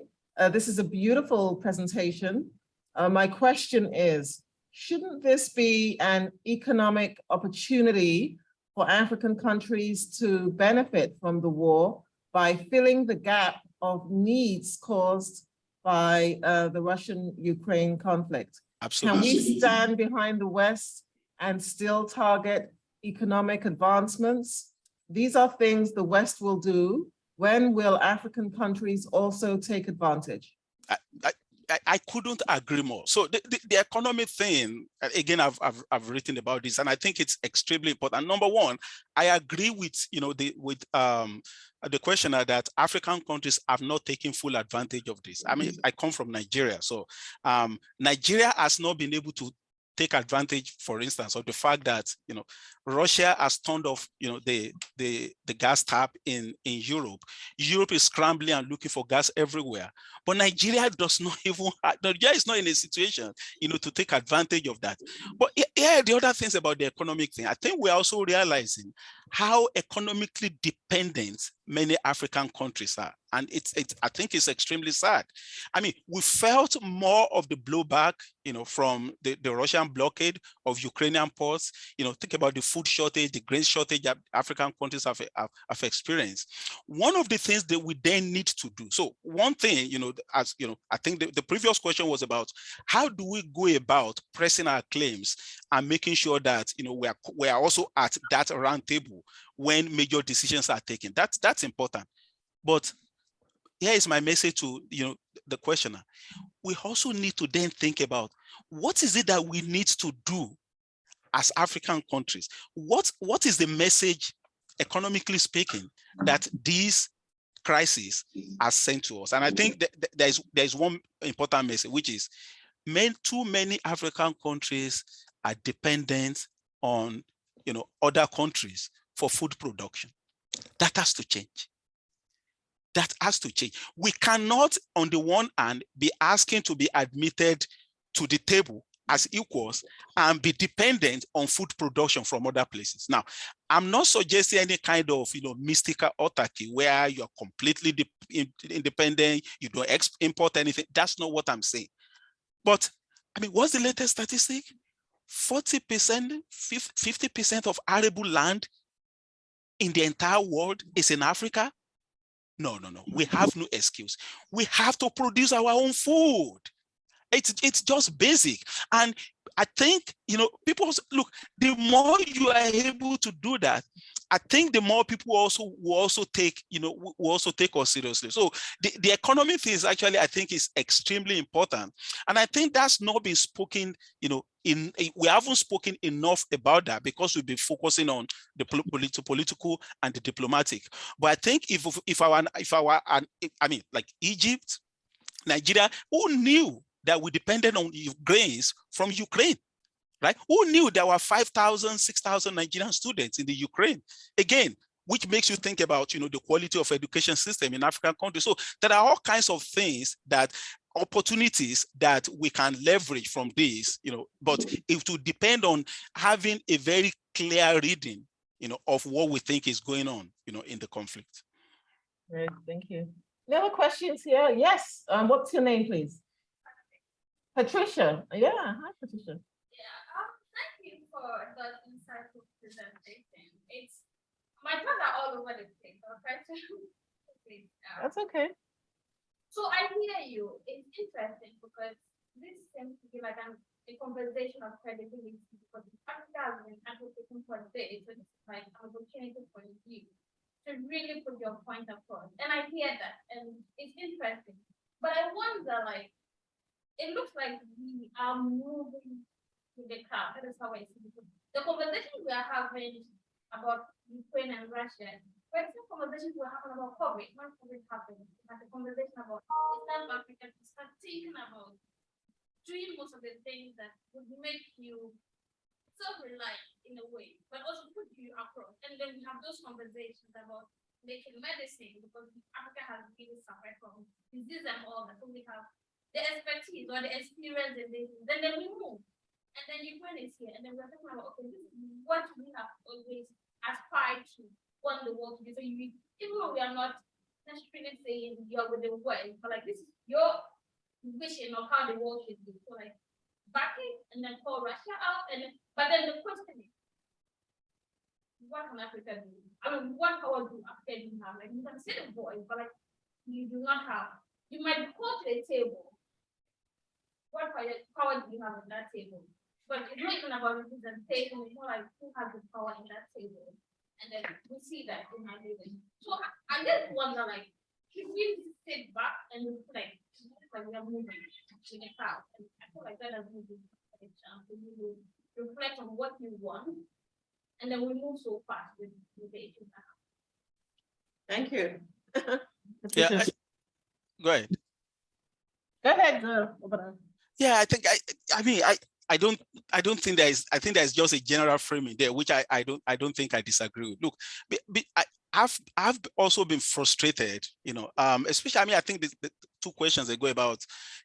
This is a beautiful presentation. My question is, shouldn't this be an economic opportunity for African countries to benefit from the war by filling the gap of needs caused by the Russian-Ukraine conflict? Absolutely. Can we stand behind the West and still target economic advancements? These are things the West will do. When will African countries also take advantage? I couldn't agree more. So the economic thing, again, I've written about this, and I think it's extremely important. Number one, I agree with the questioner that African countries have not taken full advantage of this. I mean, I come from Nigeria, so Nigeria has not been able to take advantage, for instance, of the fact that Russia has turned off the gas tap in Europe. Europe is scrambling and looking for gas everywhere, but Nigeria does not even Nigeria is not in a situation to take advantage of that. But yeah, the other things about the economic thing, I think we're also realizing how economically dependent many African countries are. And I think it's extremely sad. I mean, we felt more of the blowback, from the Russian blockade of Ukrainian ports. Think about the food shortage, the grain shortage that African countries have experienced. One of the things that we then need to do. So one thing, I think the previous question was about how do we go about pressing our claims and making sure that we are also at that round table when major decisions are taken. That's important. But here is my message to the questioner. We also need to then think about what is it that we need to do as African countries. What is the message, economically speaking, that these crises are sent to us? And I think there's one important message, which is too many African countries are dependent on other countries for food production. That has to change. That has to change. We cannot, on the one hand, be asking to be admitted to the table as equals and be dependent on food production from other places. Now, I'm not suggesting any kind of mystical autarky where you're completely independent, you don't import anything. That's not what I'm saying. But I mean, what's the latest statistic? 40%, 50% of arable land in the entire world is in Africa. No. We have no excuse. We have to produce our own food. It's just basic. And I think, people also, look, the more you are able to do that, I think the more people will also take us seriously. So the economy thing is actually, I think, is extremely important. And I think that's not been spoken, we haven't spoken enough about that because we've been focusing on the political and the diplomatic. But I think like Egypt, Nigeria, who knew that we depended on grains from Ukraine, right? Who knew there were 5,000, 6,000 Nigerian students in the Ukraine? Again, which makes you think about, the quality of education system in African countries. So there are all kinds of things opportunities that we can leverage from this, but it will depend on having a very clear reading, of what we think is going on, in the conflict. Great, thank you. Any other questions here? Yes, what's your name, please? Patricia. Yeah, hi, Patricia. Thank you for the insightful presentation. My thoughts are all over the place. I'll try to That's okay. So I hear you. It's interesting because this seems to be like a conversation of credibility because Africa has been advocating for this, so it's like an opportunity for you to really put your point across. And I hear that, and it's interesting. But I wonder, it looks like we are moving to the car. That is how I see it. The conversation we are having about Ukraine and Russia, but it's not conversations we're having about COVID. When COVID happened, we had a conversation about South Africa to start thinking about doing most of the things that would make you self-reliant in a way, but also put you across. And then we have those conversations about making medicine because Africa has really suffered from disease and all that. So we have the expertise or the experience in this, then we move. And then Ukraine is here, and then we're talking about, okay, this is what we have always aspired to want the world to be. So even though we are not necessarily saying you're with the world, but this is your vision of how the world should be. So back it and then call Russia out, but then the question is, what can Africa do? I mean, what power do Africa do have? You can say the voice, but you do not have. You might call to a table. What power do you have on that table? But it's not even about representation, it's more like who has the power in that table. And then we see that in our living. So I just wonder, should we sit back and we are moving? in a crowd. And I feel like that doesn't give you a chance to really reflect on what you want, and then we move so fast with the issues. Thank you. Yeah, Patricia, go ahead. go ahead, Obada. Yeah, I think I don't think I think there's just a general framing there, which I don't think I disagree with. Look, I've also been frustrated, especially, I mean, I think the two questions ago about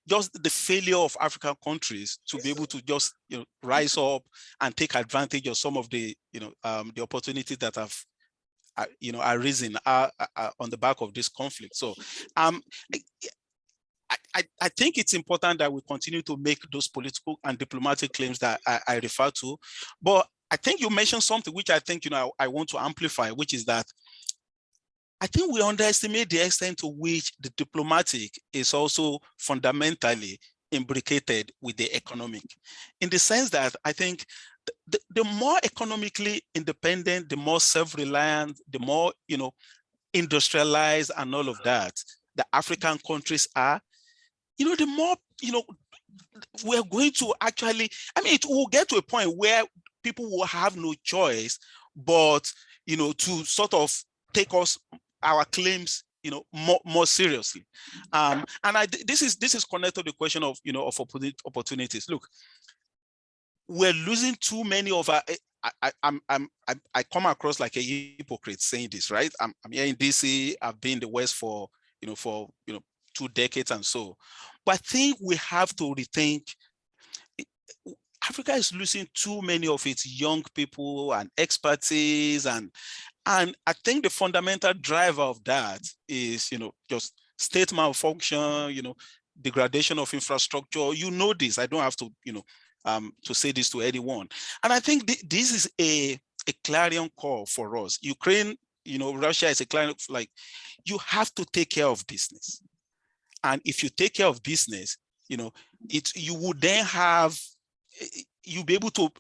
just the failure of African countries to be able to just, rise up and take advantage of some of the, the opportunities that have, arisen on the back of this conflict. So, I think it's important that we continue to make those political and diplomatic claims that I refer to. But I think you mentioned something which I think, I want to amplify, which is that I think we underestimate the extent to which the diplomatic is also fundamentally imbricated with the economic, in the sense that I think the more economically independent, the more self-reliant, the more, industrialized and all of that, the African countries are, the more, we're going to actually, I mean, it will get to a point where people will have no choice but, to sort of take our claims, more seriously. And this is connected to the question of, of opportunities. Look, we're losing too many of our, I come across like a hypocrite saying this, right? I'm here in DC, I've been in the West for 2 decades and so. But I think we have to rethink. Africa is losing too many of its young people and expertise, and I think the fundamental driver of that is, just state malfunction, degradation of infrastructure. You know this. I don't have to, to say this to anyone. And I think this is a clarion call for us. Ukraine, Russia is a clarion, like, you have to take care of business. And if you take care of business, you would then have, you'll be able to,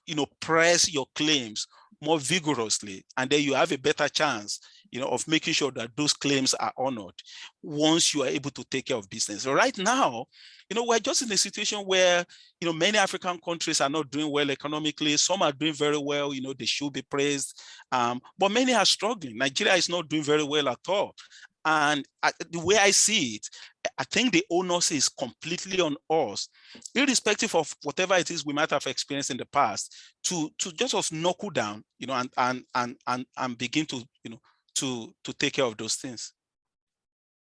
press your claims more vigorously, and then you have a better chance, of making sure that those claims are honored once you are able to take care of business. So right now, we're just in a situation where, many African countries are not doing well economically. Some are doing very well, they should be praised, but many are struggling. Nigeria is not doing very well at all. And the way I see it, I think the onus is completely on us, irrespective of whatever it is we might have experienced in the past, to just sort of knuckle down, and begin to, to take care of those things.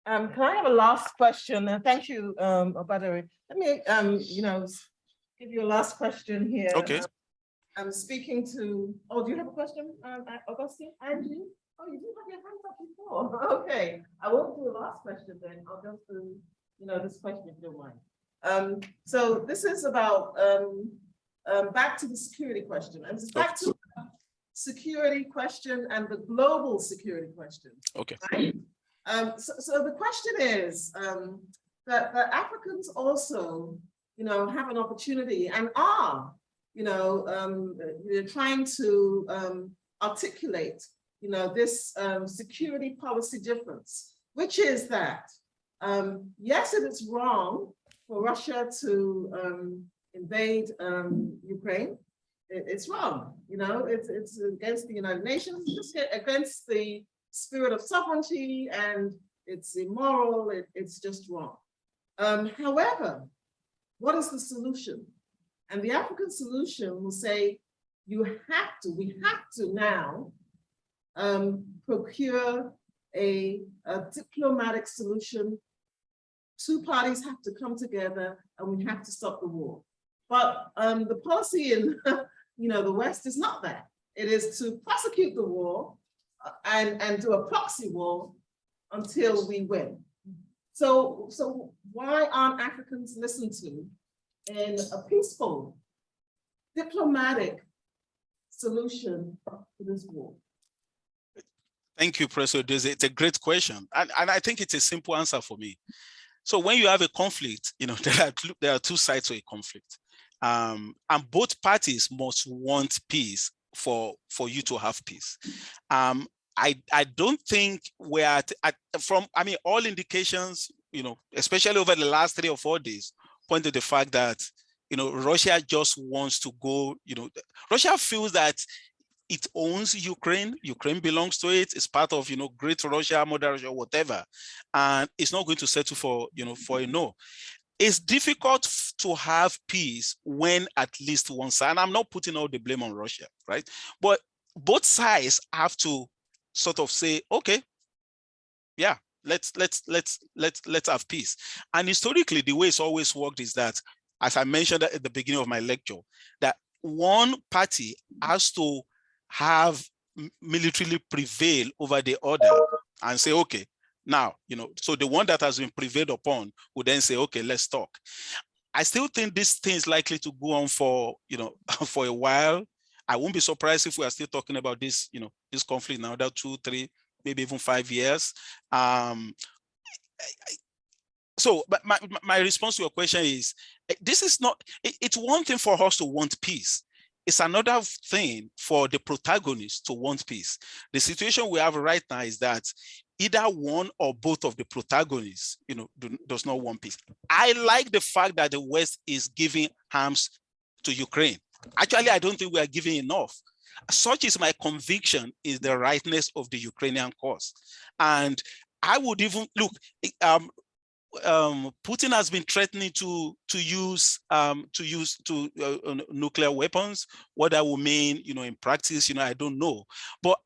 Can I have a last question? Thank you, Obadari. Let me, give you a last question here. Okay. I'm speaking to, do you have a question, Augustine? Angie? Oh, you did have your hands up before. Okay, I won't do the last question then. I'll go through, this question if you don't mind. So this is about back to the security question, and it's back to the security question and the global security question. Okay. Right? So the question is that Africans also, have an opportunity and are, trying to articulate, this security policy difference, which is that, yes, it is wrong for Russia to invade Ukraine. It's wrong, it's against the United Nations, it's against the spirit of sovereignty, and it's immoral, it's just wrong. However, what is the solution? And the African solution will say, we have to now procure a diplomatic solution. Two parties have to come together and we have to stop the war. But the policy in the West is not that. It is to prosecute the war and do a proxy war until we win. So why aren't Africans listened to in a peaceful, diplomatic solution to this war? Thank you, Professor. It's a great question. And I think it's a simple answer for me. So when you have a conflict, there are two sides to a conflict. And both parties must want peace for you to have peace. I don't think we're from all indications, especially over the last 3 or 4 days, point to the fact that, Russia just wants to go, Russia feels that it owns Ukraine. Ukraine belongs to it. It's part of, Great Russia, Mother Russia, whatever. And it's not going to settle for, for a no. It's difficult to have peace when at least one side, and I'm not putting all the blame on Russia, right? But both sides have to sort of say, okay, yeah, let's have peace. And historically, the way it's always worked is that, as I mentioned at the beginning of my lecture, that one party has to have militarily prevail over the other and say, okay, now, so the one that has been prevailed upon would then say, okay, let's talk. I still think this thing is likely to go on for, for a while. I won't be surprised if we are still talking about this, this conflict now, that 2, 3, maybe even 5 years. So, but my response to your question is, this is not, it's one thing for us to want peace. It's another thing for the protagonists to want peace. The situation we have right now is that either one or both of the protagonists, does not want peace. I like the fact that the West is giving arms to Ukraine. Actually, I don't think we are giving enough. Such is my conviction is the rightness of the Ukrainian cause. And I would even look, Putin has been threatening to use nuclear weapons. What that will mean, in practice, I don't know. But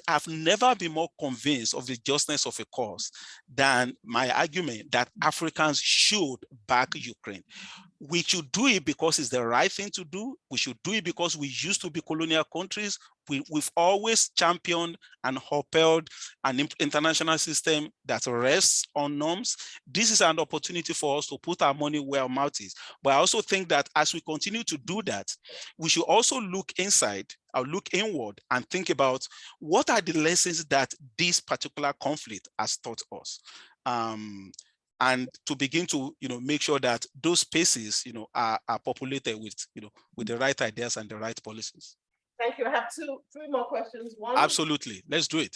I've never been more convinced of the justness of a cause than my argument that Africans should back Ukraine. We should do it because it's the right thing to do. We should do it because we used to be colonial countries. We've always championed and upheld an international system that rests on norms. This is an opportunity for us to put our money where our mouth is. But I also think that as we continue to do that, we should also look inside or look inward and think about what are the lessons that this particular conflict has taught us. And to begin to, make sure that those spaces, are populated with, with the right ideas and the right policies. Thank you. I have 3 more questions. One. Absolutely. Let's do it.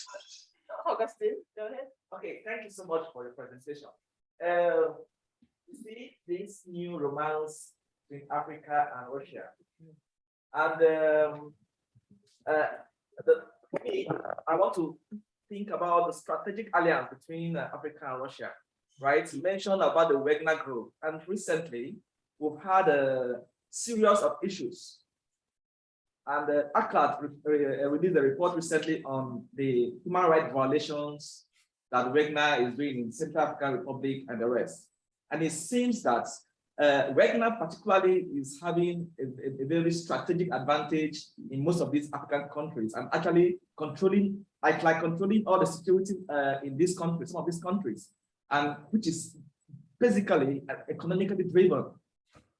Augustine, go ahead. Okay, thank you so much for your presentation. You see this new romance between Africa and Russia. And for me, I want to think about the strategic alliance between Africa and Russia, right? You mentioned about the Wagner Group, and recently we've had a series of issues. And ACLAD released a report recently on the human rights violations that Wagner is doing in Central African Republic and the rest. And it seems that Wagner particularly is having a very strategic advantage in most of these African countries, and actually controlling all the security in these countries, some of these countries, and which is basically economically driven.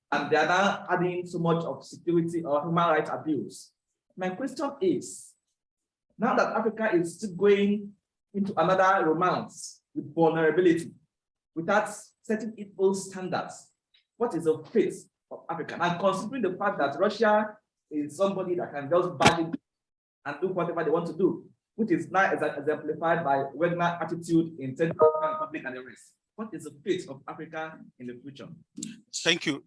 And they are now adding so much of security or human rights abuse. My question is, now that Africa is still going into another romance with vulnerability, without setting its own standards, what is the fate of Africa? And considering the fact that Russia is somebody that can just back it and do whatever they want to do, which is now exemplified by Wagner attitude in Central African Republic and the rest. What is the fate of Africa in the future? Thank you.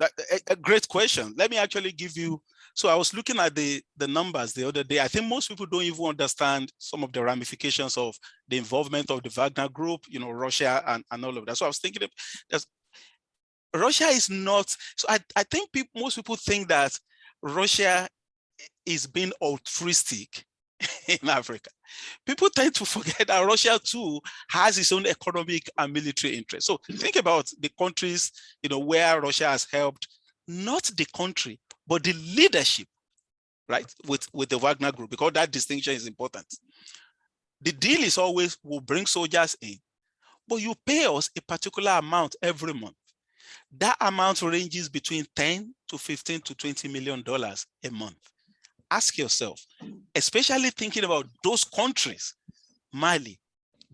A great question. Let me actually give you, so I was looking at the numbers the other day. I think most people don't even understand some of the ramifications of the involvement of the Wagner Group, Russia and all of that. So I was thinking that Russia is not, so I think most people think that Russia is being altruistic in Africa. People tend to forget that Russia too has its own economic and military interests. So think about the countries, where Russia has helped, not the country, but the leadership, right, with the Wagner Group, because that distinction is important. The deal is always, we'll bring soldiers in, but you pay us a particular amount every month. That amount ranges between 10 to 15 to $20 million a month. Ask yourself, especially thinking about those countries, Mali,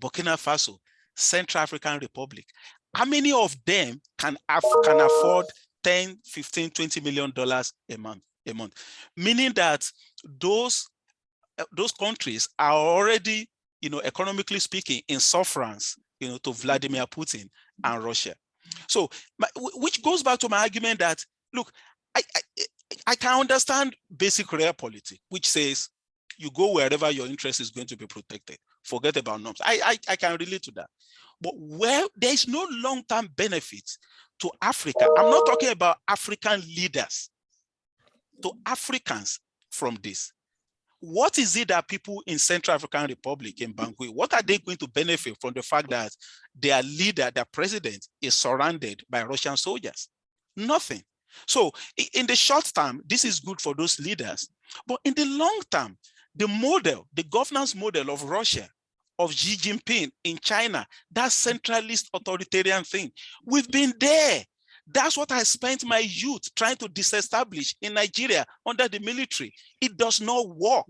Burkina Faso, Central African Republic, how many of them can afford 10, 15, $20 million a month? Meaning that those countries are already, economically speaking, in sufferance, to Vladimir Putin and Russia. So, which goes back to my argument that, look, I can understand basic realpolitik, which says you go wherever your interest is going to be protected. Forget about norms. I can relate to that. But where there is no long-term benefit to Africa, I'm not talking about African leaders, to Africans from this. What is it that people in Central African Republic, in Bangui, what are they going to benefit from the fact that their leader, their president, is surrounded by Russian soldiers? Nothing. So in the short term, this is good for those leaders. But in the long term, the model, the governance model of Russia, of Xi Jinping in China, that centralist authoritarian thing, we've been there. That's what I spent my youth trying to disestablish in Nigeria under the military. It does not work.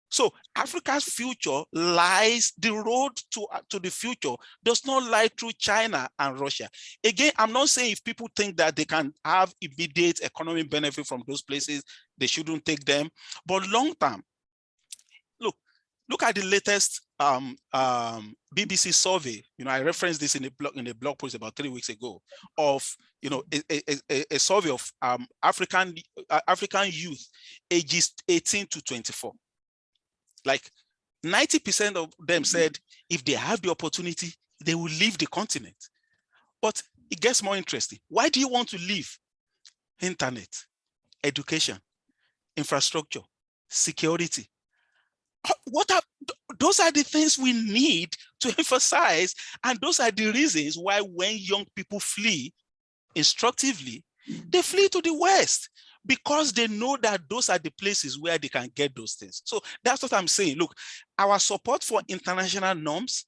So Africa's future lies, the road to the future does not lie through China and Russia. Again, I'm not saying if people think that they can have immediate economic benefit from those places, they shouldn't take them. But long term, look at the latest BBC survey. I referenced this in a blog post about 3 weeks ago of a survey of African youth ages 18 to 24. Like 90% of them said if they have the opportunity, they will leave the continent. But it gets more interesting. Why do you want to leave? Internet, education, infrastructure, security. Those are the things we need to emphasize, and those are the reasons why when young people flee instructively, they flee to the West, because they know that those are the places where they can get those things. So that's what I'm saying. Look, our support for international norms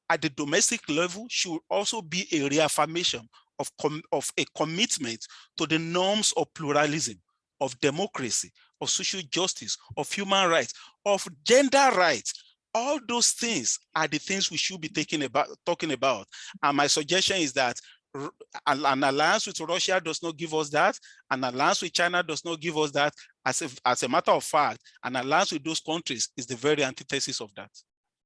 at the domestic level should also be a reaffirmation of a commitment to the norms of pluralism, of democracy, of social justice, of human rights, of gender rights. All those things are the things we should be talking about. And my suggestion is that an alliance with Russia does not give us that. An alliance with China does not give us that. As a matter of fact, an alliance with those countries is the very antithesis of that.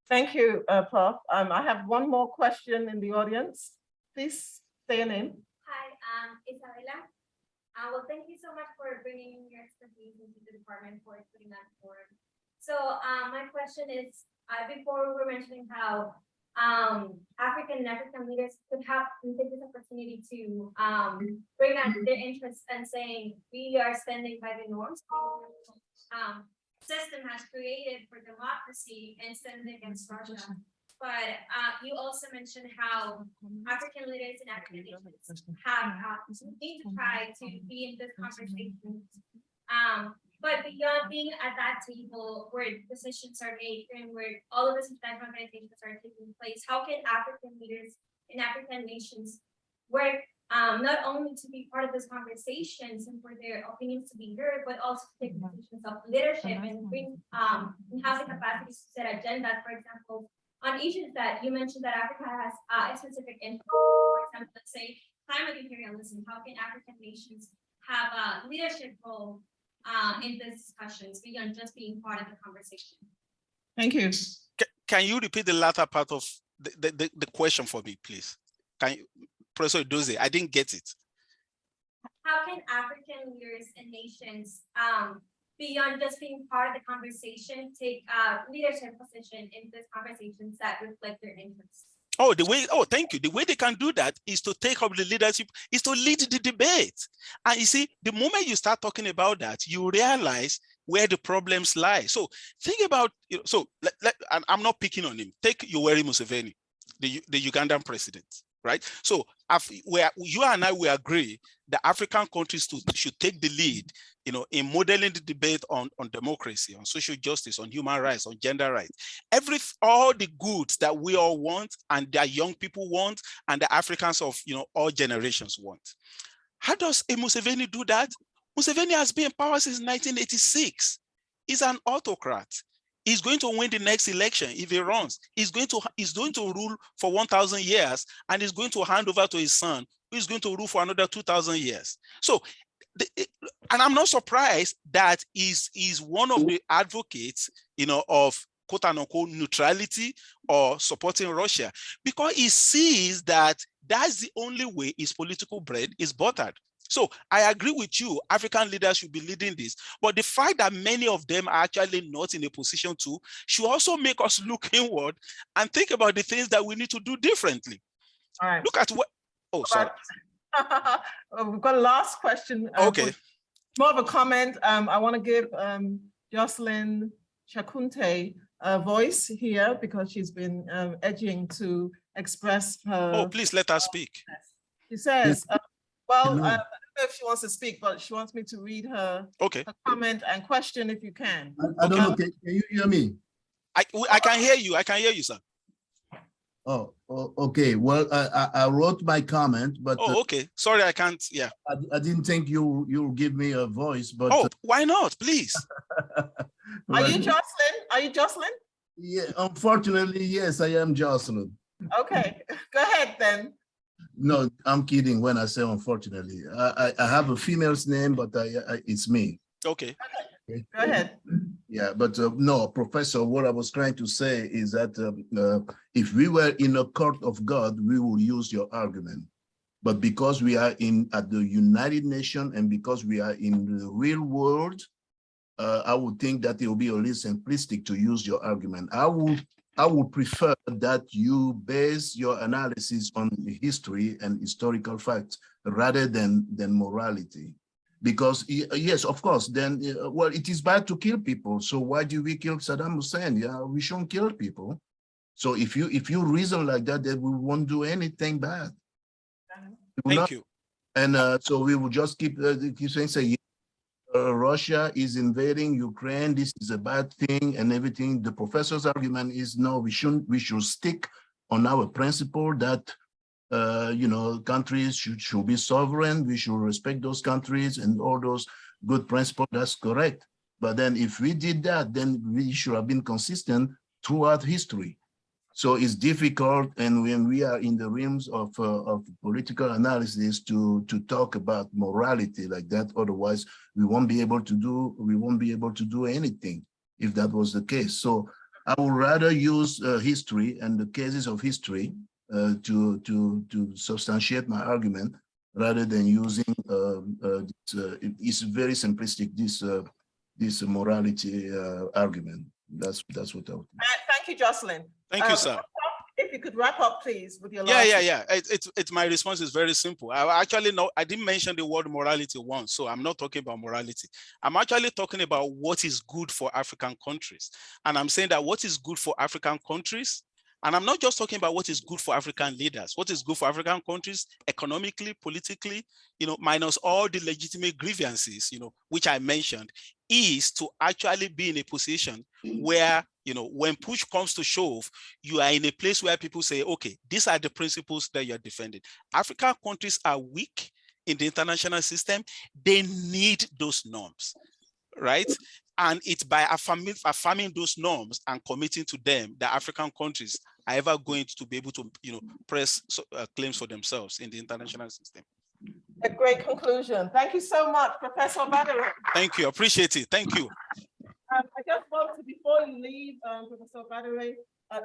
Thank you, Prof. I have one more question in the audience. Please stay in. Hi, Isabella. Well, thank you so much for bringing your expertise into the department for putting that forward. So my question is, before we were mentioning how African leaders could have take this opportunity to bring out their interests and saying we are standing by the norms system has created for democracy and standing against Russia. But you also mentioned how African leaders and African nations have need to try to be in this conversation. But beyond being at that table where decisions are made and where all of these international organizations are taking place, how can African leaders and African nations work not only to be part of these conversations and for their opinions to be heard, but also to take positions of leadership and bring and have the capacity to set agendas, for example, on issues that you mentioned that Africa has a specific interest. For example, let's say climate imperialism. How can African nations have a leadership role in these discussions beyond just being part of the conversation? Thank you. Can you repeat the latter part of the question for me, please? Can you, Professor Doze, I didn't get it. How can African leaders and nations, beyond just being part of the conversation, take a leadership position in these conversations that reflect their interests? Thank you. The way they can do that is to take up the leadership, is to lead the debate. And you see, the moment you start talking about that, you realize where the problems lie. So think about, and I'm not picking on him. Take Yoweri Museveni, the Ugandan president, right? So you and I will agree that African countries should take the lead, in modeling the debate on democracy, on social justice, on human rights, on gender rights. All the goods that we all want and that young people want and the Africans of all generations want. How does Museveni do that? Museveni has been in power since 1986. He's an autocrat. He's going to win the next election if he runs. He's going to rule for 1,000 years, and he's going to hand over to his son, who is going to rule for another 2,000 years. So, and I'm not surprised that he's one of the advocates, of quote unquote neutrality or supporting Russia, because he sees that That's the only way his political bread is buttered. So I agree with you, African leaders should be leading this, but the fact that many of them are actually not in a position to should also make us look inward and think about the things that we need to do differently. All right. Look at what, oh, sorry. We've got a last question. Okay. More of a comment. I want to give Jocelyn Chakunte a voice here because she's been edging to express her. Oh, please let her speak. She says, well, Hello. I don't know if she wants to speak, but she wants me to read her, Okay. her comment and question if you can. I don't know. Can you hear me? I can hear you. I can hear you, sir. Oh, okay. Well, I wrote my comment, but Oh, okay. Sorry, I can't. Yeah. I didn't think you'll give me a voice. But Oh, why not? Please. Are you Jocelyn? Are you Jocelyn? Yeah, unfortunately, yes, I am Jocelyn. Okay, go ahead then. No, I'm kidding when I say unfortunately. I have a female's name, but it's me. Okay. Go ahead. Yeah, but no, Professor, what I was trying to say is that if we were in a court of God, we will use your argument. But because we are at the United Nations and because we are in the real world, I would think that it will be a little simplistic to use your argument. I would prefer that you base your analysis on history and historical facts rather than morality. Because yes, of course, then, well, it is bad to kill people. So why do we kill Saddam Hussein? Yeah, we shouldn't kill people. So if you reason like that, then we won't do anything bad. Thank you. And so we will just keep saying, Russia is invading Ukraine. This is a bad thing and everything. The professor's argument is no, we should stick on our principle that countries should be sovereign. We should respect those countries and all those good principles. That's correct. But then if we did that, then we should have been consistent throughout history. So it's difficult, and when we are in the realms of political analysis to talk about morality like that, otherwise we won't be able to do anything if that was the case. So I would rather use history and the cases of history to substantiate my argument rather than using it's very simplistic this morality argument. That's what I would think. Thank you, Jocelyn. Thank you, sir. If you could wrap up, please, with your last. Yeah. It's my response is very simple. I didn't mention the word morality once, so I'm not talking about morality. I'm actually talking about what is good for African countries. And I'm saying that what is good for African countries, and I'm not just talking about what is good for African leaders, what is good for African countries economically, politically, minus all the legitimate grievances, which I mentioned, is to actually be in a position where, when push comes to shove, you are in a place where people say, okay, these are the principles that you're defending. African countries are weak in the international system. They need those norms, right? And it's by affirming those norms and committing to them that African countries are ever going to be able to, press claims for themselves in the international system. A great conclusion. Thank you so much, Professor Badara. Thank you. Appreciate it. Thank you. I just want to, before you leave, Professor Badara,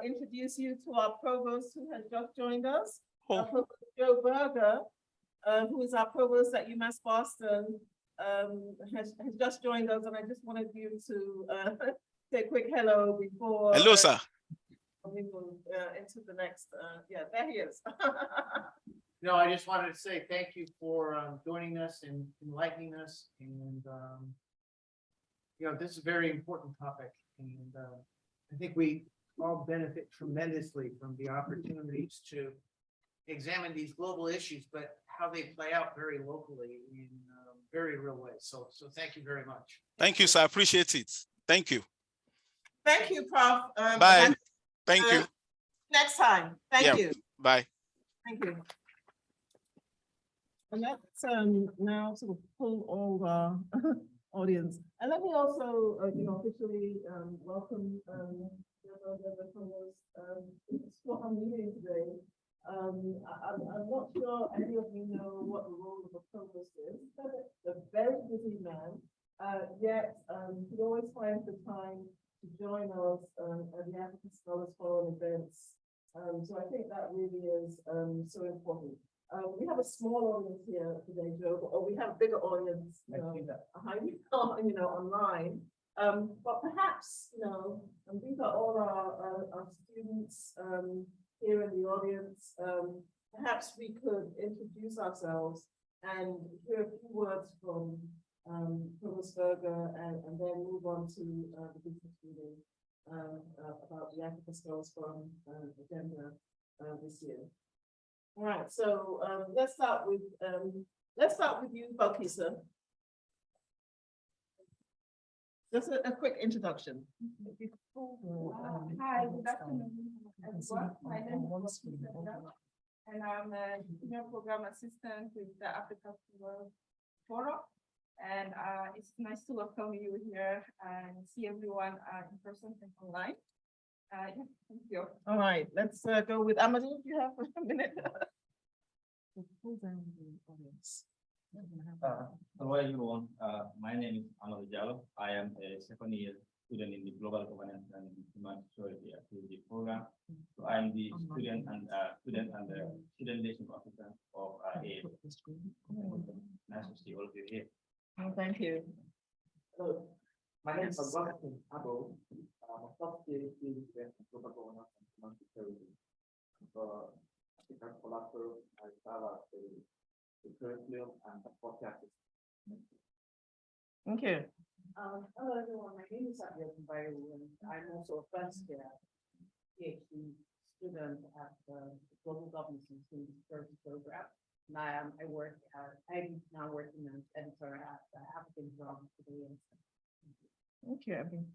introduce you to our provost who has just joined us. Our Provost Joe Berger, who is our provost at UMass Boston, has just joined us, and I just wanted you to say a quick hello before. Hello, sir. We move into the next. Yeah, there he is. No, I just wanted to say thank you for joining us and enlightening us. And, this is a very important topic. And I think we all benefit tremendously from the opportunities to examine these global issues, but how they play out very locally in very real ways. So thank you very much. Thank you, sir. I appreciate it. Thank you. Thank you, Prof. Bye. Thank you. Next time. Thank you. Bye. Thank you. And let's now sort of pull all the audience. And let me also, officially welcome the provost for our meeting today. I'm not sure any of you know what the role of a provost is. A very busy man, yet he always finds the time to join us at the African Scholars Forum events So I think that really is so important. We have a small audience here today, Joe, or we have a bigger audience, online. But perhaps, and these are all our students here in the audience. Perhaps we could introduce ourselves and hear a few words from Thomas Berger and then move on to the business meeting about the Africa Skills Forum agenda this year. All right, so let's start with you, Balkisa. Just a quick introduction. Hi, good afternoon, everyone. My name is Balkisa, and I'm a senior program assistant with the Africa Skills Forum. And it's nice to welcome you here and see everyone in person and online. Yeah, thank you. All right, let's go with Amadou. Do you have a minute? Hello everyone, my name is Amadou Diallo. I am a second year student in the Global Governance and Human Security Activity Program. So I am the student student nation officer of a. Nice to see all of you here. Oh, thank you. Hello, my name is Augustine Abo. I'm a first year student in Global Governance and Human Security. So African collateral, I serve as the curriculum and support assistant. Thank you. Hello everyone, my name is Abia Bayo, and I'm also a first year PhD student at the Global Governance and Human Security Program. And I'm now working as editor at the African Drama today. Thank you, Abby.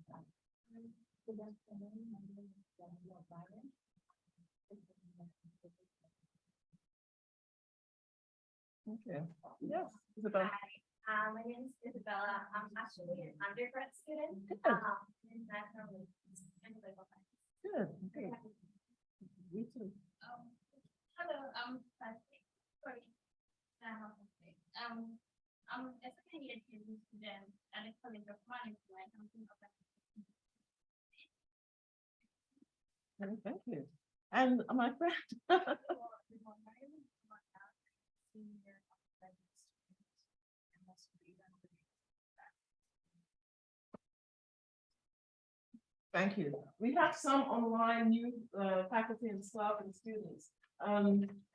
Good afternoon, my name is Daniel Byron. Okay. Yes, Isabel. Hi, my name is Isabella. I'm actually an undergrad student in international relations and political science. Good. Okay. Me too. Hello, sorry. I'm a second year PhD student at the College of Management. Thank you. And my friend. Thank you. We have some online new faculty and staff and students.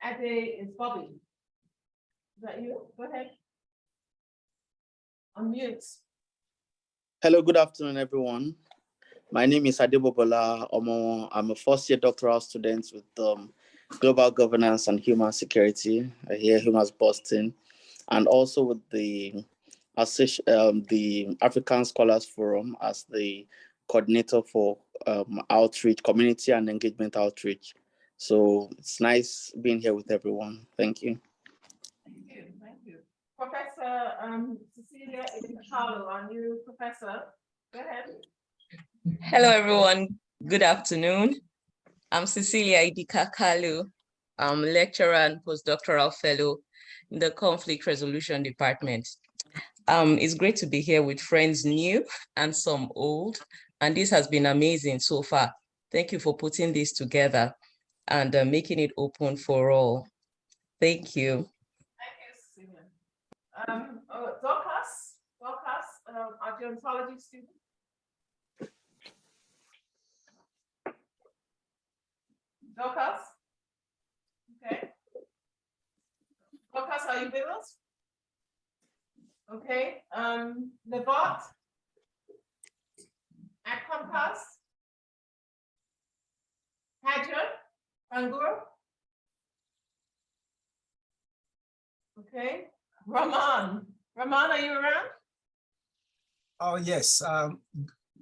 Ade is Bobby. Is that you? Go ahead. Unmute. Hello, good afternoon, everyone. My name is Adebobola Omo. I'm a first-year doctoral student with Global Governance and Human Security here at Humas Boston, and also with the African Scholars Forum as the coordinator for outreach, community and engagement outreach. So it's nice being here with everyone. Thank you. Thank you. Thank you. Professor Cecilia Idikalo, our new professor. Go ahead. Hello, everyone. Good afternoon. I'm Cecilia Idikakalu. I'm lecturer and postdoctoral fellow in the Conflict Resolution Department. It's great to be here with friends new and some old, and this has been amazing so far. Thank you for putting this together and making it open for all. Thank you. Thank you, Cecilia. Dorcas, our gerontology student. Dorcas? Okay. Dorcas, are you with us? Okay, Levant? At Compass? Hadja? Bangura? Okay, Rahman, are you around? Oh, yes.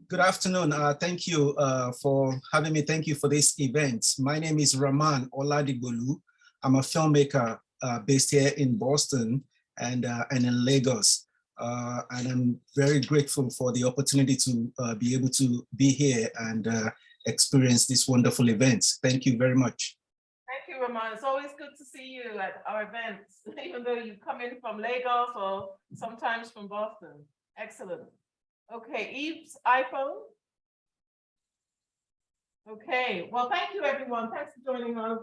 Good afternoon. Thank you for having me. Thank you for this event. My name is Rahman Oladigbolu. I'm a filmmaker based here in Boston and in Lagos. And I'm very grateful for the opportunity to be able to be here and experience this wonderful event. Thank you very much. Thank you, Rahman. It's always good to see you at our events, even though you come in from Lagos or sometimes from Boston. Excellent. Okay, Eve's iPhone. Okay, well, thank you, everyone. Thanks for joining us.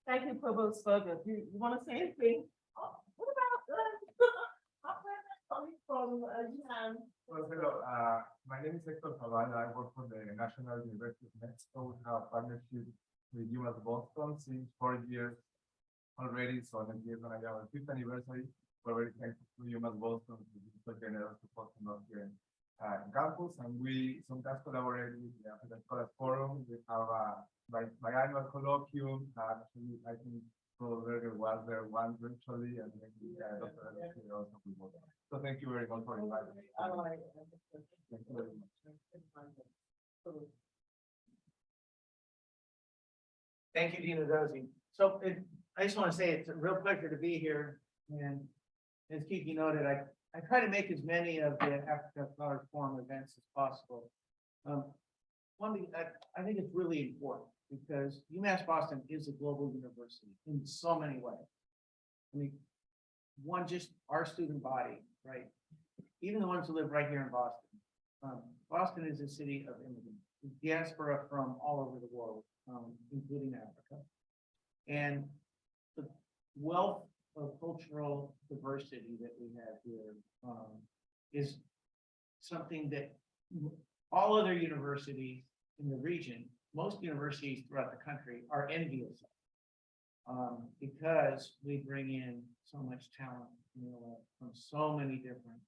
Thank you, Provost Berger. Do you want to say anything? Oh, what about our colleague from UNAM? Well, hello. My name is Hector Zavala. I work for the National University of Mexico. We have a partnership with UMass Boston since 4 years already. So next year is going to be our 5th anniversary. We're very thankful to UMass Boston for the generous support from us here in campus. And we sometimes collaborate with the African Scholars Forum. We have a biannual colloquium. Actually, I think Berger was there once virtually, and then Dr. also involved. So thank you very much for inviting me. Thank you very much. Thank you, Dina Dozy. So I just want to say it's a real pleasure to be here. And as Kiki noted, I try to make as many of the Africa Scholars Forum events as possible. One thing I think it's really important because UMass Boston is a global university in so many ways. I mean, one, just our student body, right? Even the ones who live right here in Boston. Boston is a city of immigrants, diaspora from all over the world, including Africa. And the wealth of cultural diversity that we have here is something that all other universities in the region, most universities throughout the country, are envious of, because we bring in so much talent, from so many different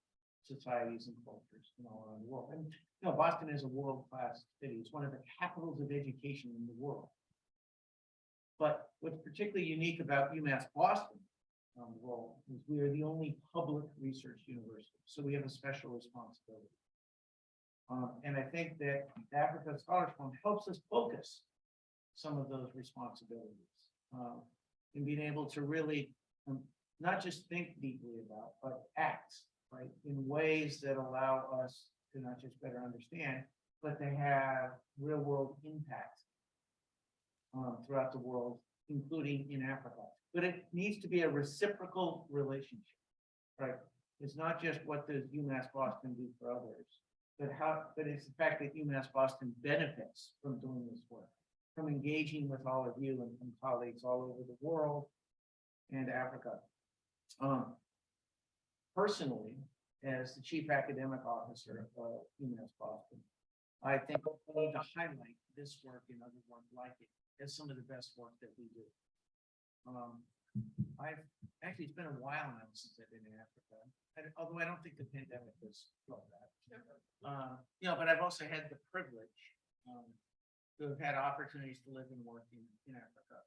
societies and cultures all around the world. And Boston is a world-class city. It's one of the capitals of education in the world. But what's particularly unique about UMass Boston role is we are the only public research university, so we have a special responsibility. And I think that the Africa Scholars Forum helps us focus some of those responsibilities in being able to really not just think deeply about, but act, right, in ways that allow us to not just better understand, but to have real world impact throughout the world, including in Africa. But it needs to be a reciprocal relationship, right? It's not just what does UMass Boston do for others, but it's the fact that UMass Boston benefits from doing this work, from engaging with all of you and from colleagues all over the world and Africa. Personally, as the Chief Academic Officer of UMass Boston, I think we need to highlight this work and other work like it as some of the best work that we do. It's been a while now since I've been in Africa, although I don't think the pandemic was all that. But I've also had the privilege to have had opportunities to live and work in Africa.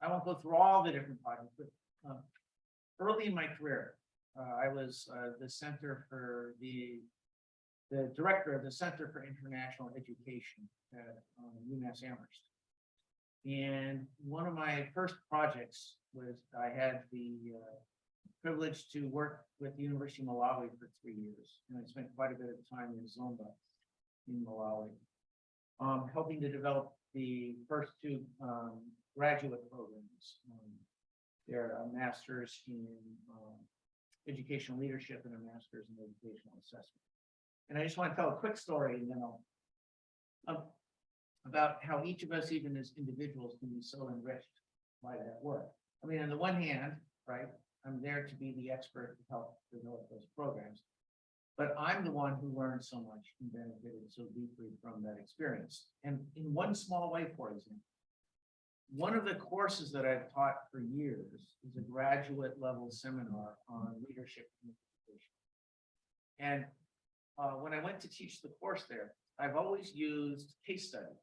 I won't go through all the different projects, but early in my career, I was the director of the Center for International Education at UMass Amherst. And one of my first projects was I had the privilege to work with the University of Malawi for 3 years. And I spent quite a bit of time in Zomba in Malawi, helping to develop the first 2 graduate programs. They're a master's in educational leadership and a master's in educational assessment. And I just want to tell a quick story, and then I'll about how each of us, even as individuals, can be so enriched by that work. I mean, on the one hand, right, I'm there to be the expert to help develop those programs, but I'm the one who learned so much and benefited so deeply from that experience. And in one small way, for example, one of the courses that I've taught for years is a graduate level seminar on leadership and education. And when I went to teach the course there, I've always used case studies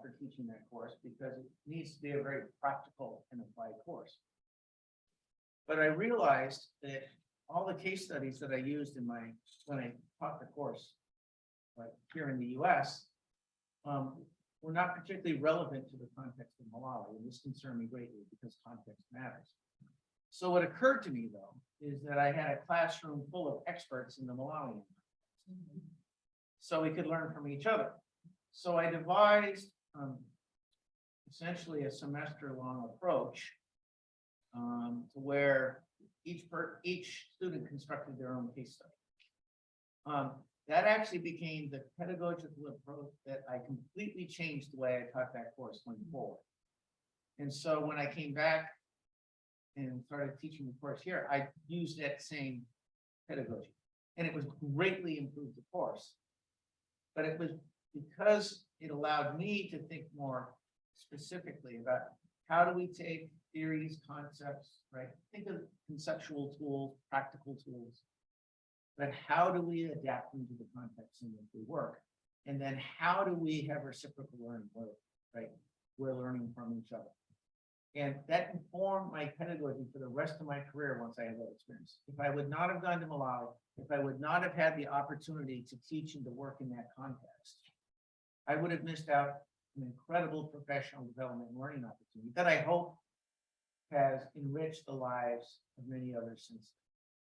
for teaching that course because it needs to be a very practical and applied course. But I realized that all the case studies that I used when I taught the course, like here in the US, were not particularly relevant to the context of Malawi, and this concerned me greatly because context matters. So what occurred to me, though, is that I had a classroom full of experts in the Malawian, so we could learn from each other. So I devised essentially a semester-long approach to where each student constructed their own case study. that actually became the pedagogical approach that I completely changed the way I taught that course going forward. And so when I came back and started teaching the course here, I used that same pedagogy, and it was greatly improved the course. But it was because it allowed me to think more specifically about how do we take theories, concepts, right? Think of conceptual tools, practical tools, but how do we adapt them to the context in which we work? And then how do we have reciprocal learning, right? We're learning from each other. And that informed my pedagogy for the rest of my career once I had that experience. If I would not have gone to Malawi, if I would not have had the opportunity to teach and to work in that context, I would have missed out an incredible professional development and learning opportunity that I hope has enriched the lives of many others since.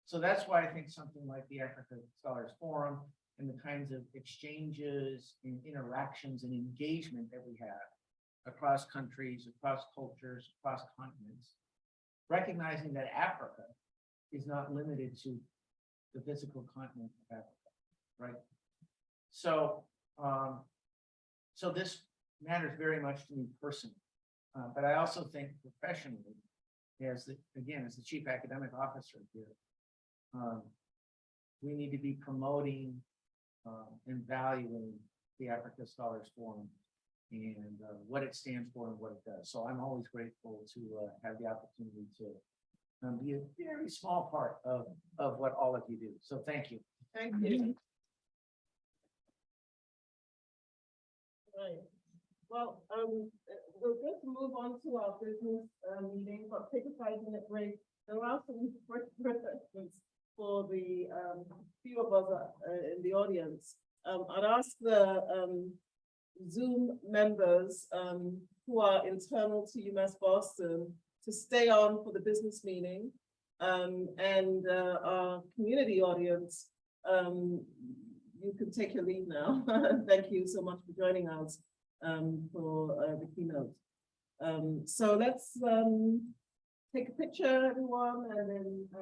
So that's why I think something like the Africa Scholars Forum and the kinds of exchanges and interactions and engagement that we have across countries, across cultures, across continents, recognizing that Africa is not limited to the physical continent of Africa, right? So, so this matters very much to me personally, but I also think professionally, as the chief academic officer here, we need to be promoting and valuing the Africa Scholars Forum and what it stands for and what it does. So I'm always grateful to have the opportunity to be a very small part of what all of you do. So thank you. Thank you. Right. Well, we're going to move on to our business meeting, but take a 5-minute break. There are some refreshments for the few of us in the audience. I'd ask the Zoom members who are internal to UMass Boston to stay on for the business meeting, and our community audience, you can take your leave now. Thank you so much for joining us for the keynote. So let's take a picture, everyone, and then